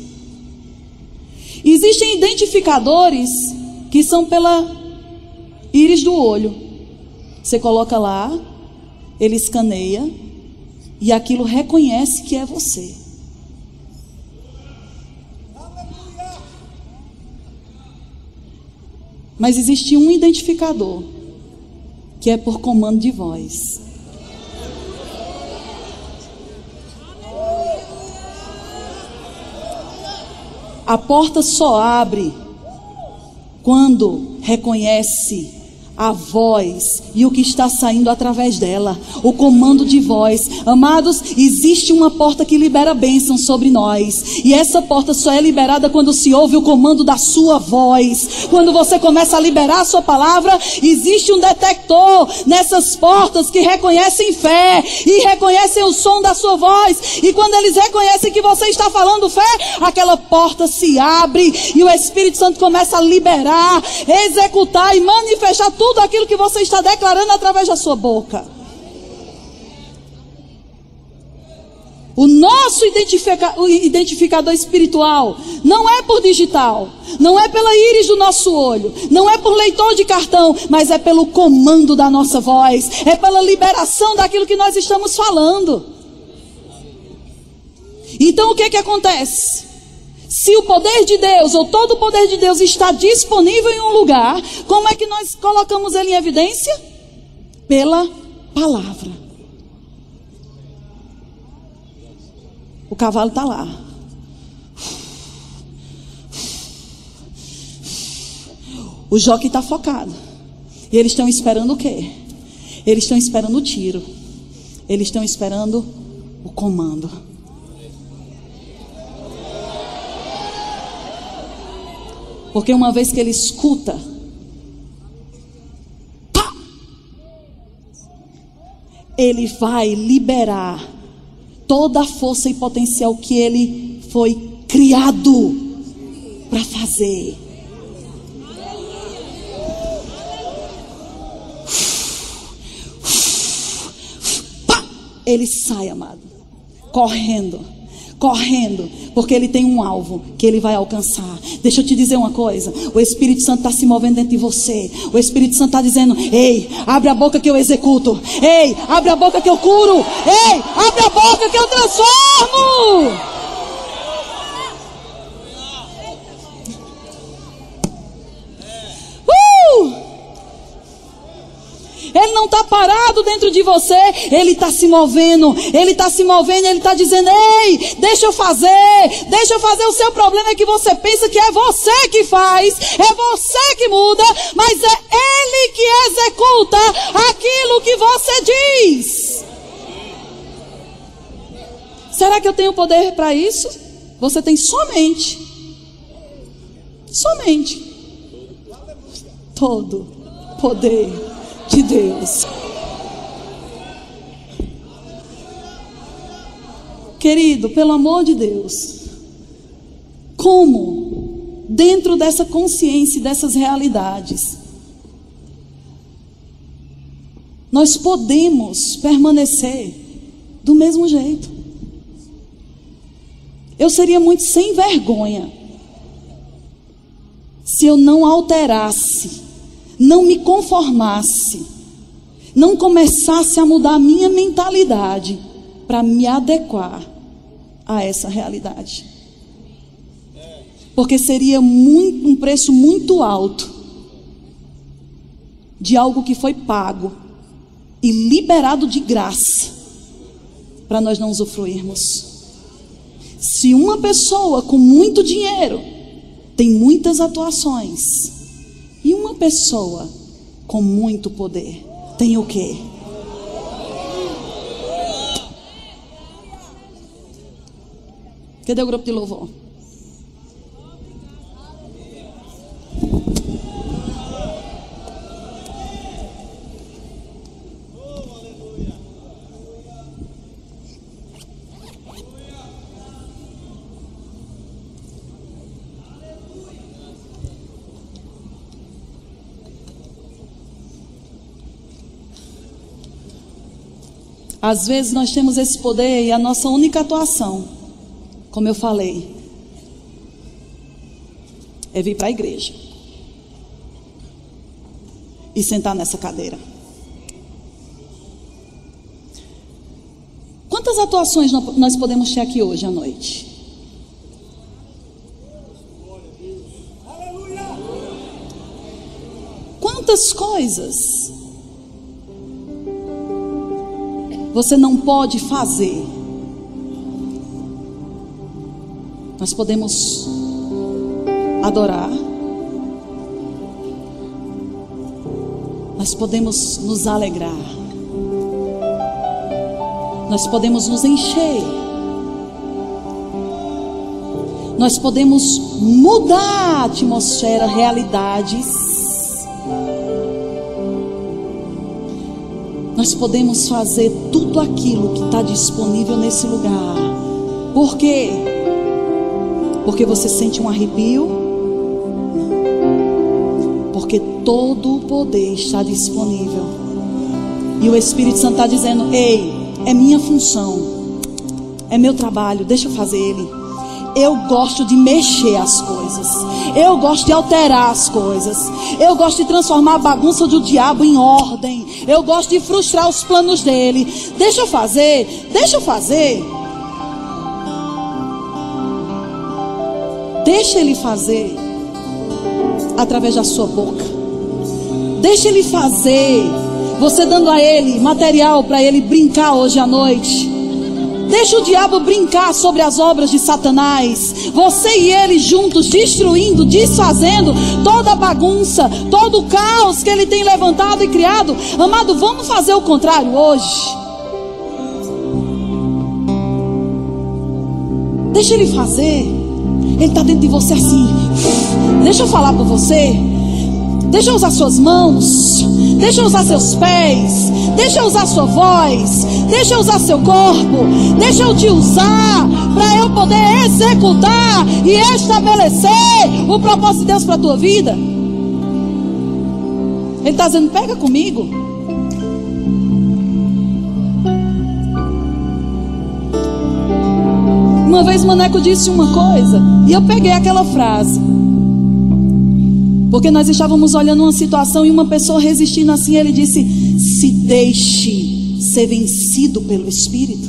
Existem identificadores que são pela íris do olho. Você coloca lá, ele escaneia e aquilo reconhece que é você. Mas existe um identificador que é por comando de voz. A porta só abre quando reconhece a voz e o que está saindo através dela, o comando de voz. Amados, existe uma porta que libera bênção sobre nós, e essa porta só é liberada quando se ouve o comando da sua voz. Quando você começa a liberar a sua palavra, existe um detector nessas portas que reconhecem fé e reconhecem o som da sua voz, e quando eles reconhecem que você está falando fé, aquela porta se abre e o Espírito Santo começa a liberar, executar e manifestar tudo aquilo que você está declarando através da sua boca. O nosso identificador espiritual não é por digital, não é pela íris do nosso olho, não é por leitor de cartão, mas é pelo comando da nossa voz, é pela liberação daquilo que nós estamos falando. Então o que que acontece? Se o poder de Deus, ou todo o poder de Deus está disponível em um lugar, como é que nós colocamos ele em evidência? Pela palavra. O cavalo está lá. O jockey está focado. E eles estão esperando o quê? Eles estão esperando o tiro. Eles estão esperando o comando. Porque uma vez que ele escuta, pá, ele vai liberar toda a força e potencial que ele foi criado para fazer. Pá, ele sai, amado, correndo, porque ele tem um alvo que ele vai alcançar. Deixa eu te dizer uma coisa, o Espírito Santo está se movendo dentro de você. O Espírito Santo está dizendo: ei, abre a boca que eu executo. Ei, abre a boca que eu curo. Ei, abre a boca que eu transformo. Ele não está parado dentro de você, ele está se movendo, ele está dizendo: ei, deixa eu fazer. O seu problema é que você pensa que é você que faz, é você que muda, mas é ele que executa aquilo que você diz. Será que eu tenho poder para isso? Você tem somente todo poder de Deus. Querido, pelo amor de Deus, como dentro dessa consciência e dessas realidades nós podemos permanecer do mesmo jeito? Eu seria muito sem vergonha se eu não alterasse, não me conformasse, não começasse a mudar a minha mentalidade para me adequar a essa realidade. Porque seria um preço muito alto de algo que foi pago e liberado de graça para nós não usufruirmos. Se uma pessoa com muito dinheiro tem muitas atuações, e uma pessoa com muito poder tem o quê? Cadê o grupo de louvor? Às vezes nós temos esse poder e a nossa única atuação, como eu falei, é vir para a igreja e sentar nessa cadeira. Quantas atuações nós podemos ter aqui hoje à noite? Quantas coisas você não pode fazer? Nós podemos adorar, nós podemos nos alegrar, nós podemos nos encher, nós podemos mudar a atmosfera, realidades. Nós podemos fazer tudo aquilo que está disponível nesse lugar. Por quê? Porque você sente um arrepio? Porque todo o poder está disponível. E o Espírito Santo está dizendo: ei, é minha função, é meu trabalho, deixa eu fazer ele. Eu gosto de mexer as coisas, eu gosto de alterar as coisas, eu gosto de transformar a bagunça do diabo em ordem, eu gosto de frustrar os planos dele. Deixa eu fazer, deixa eu fazer. Deixa ele fazer através da sua boca. Deixa ele fazer, você dando a ele material para ele brincar hoje à noite. Deixa o diabo brincar sobre as obras de Satanás. Você e ele juntos, destruindo, desfazendo toda a bagunça, todo o caos que ele tem levantado e criado. Amado, vamos fazer o contrário hoje. Deixa ele fazer. Ele está dentro de você assim. Deixa eu falar por você. Deixa eu usar suas mãos. Deixa eu usar seus pés. Deixa eu usar sua voz. Deixa eu usar seu corpo. Deixa eu te usar para eu poder executar e estabelecer o propósito de Deus para a tua vida. Ele está dizendo: pega comigo. Uma vez Maneco disse uma coisa e eu peguei aquela frase, porque nós estávamos olhando uma situação e uma pessoa resistindo assim. Ele disse: se deixe ser vencido pelo Espírito.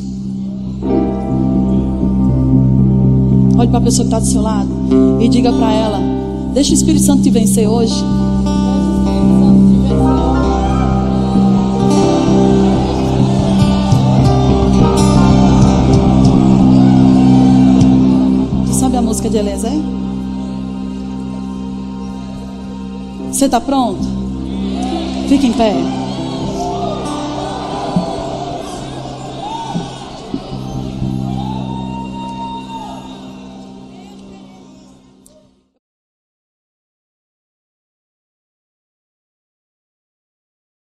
Olhe para a pessoa que está do seu lado e diga para ela: deixa o Espírito Santo te vencer hoje. Sabe a música de Eliezer? Você está pronto? Fique em pé.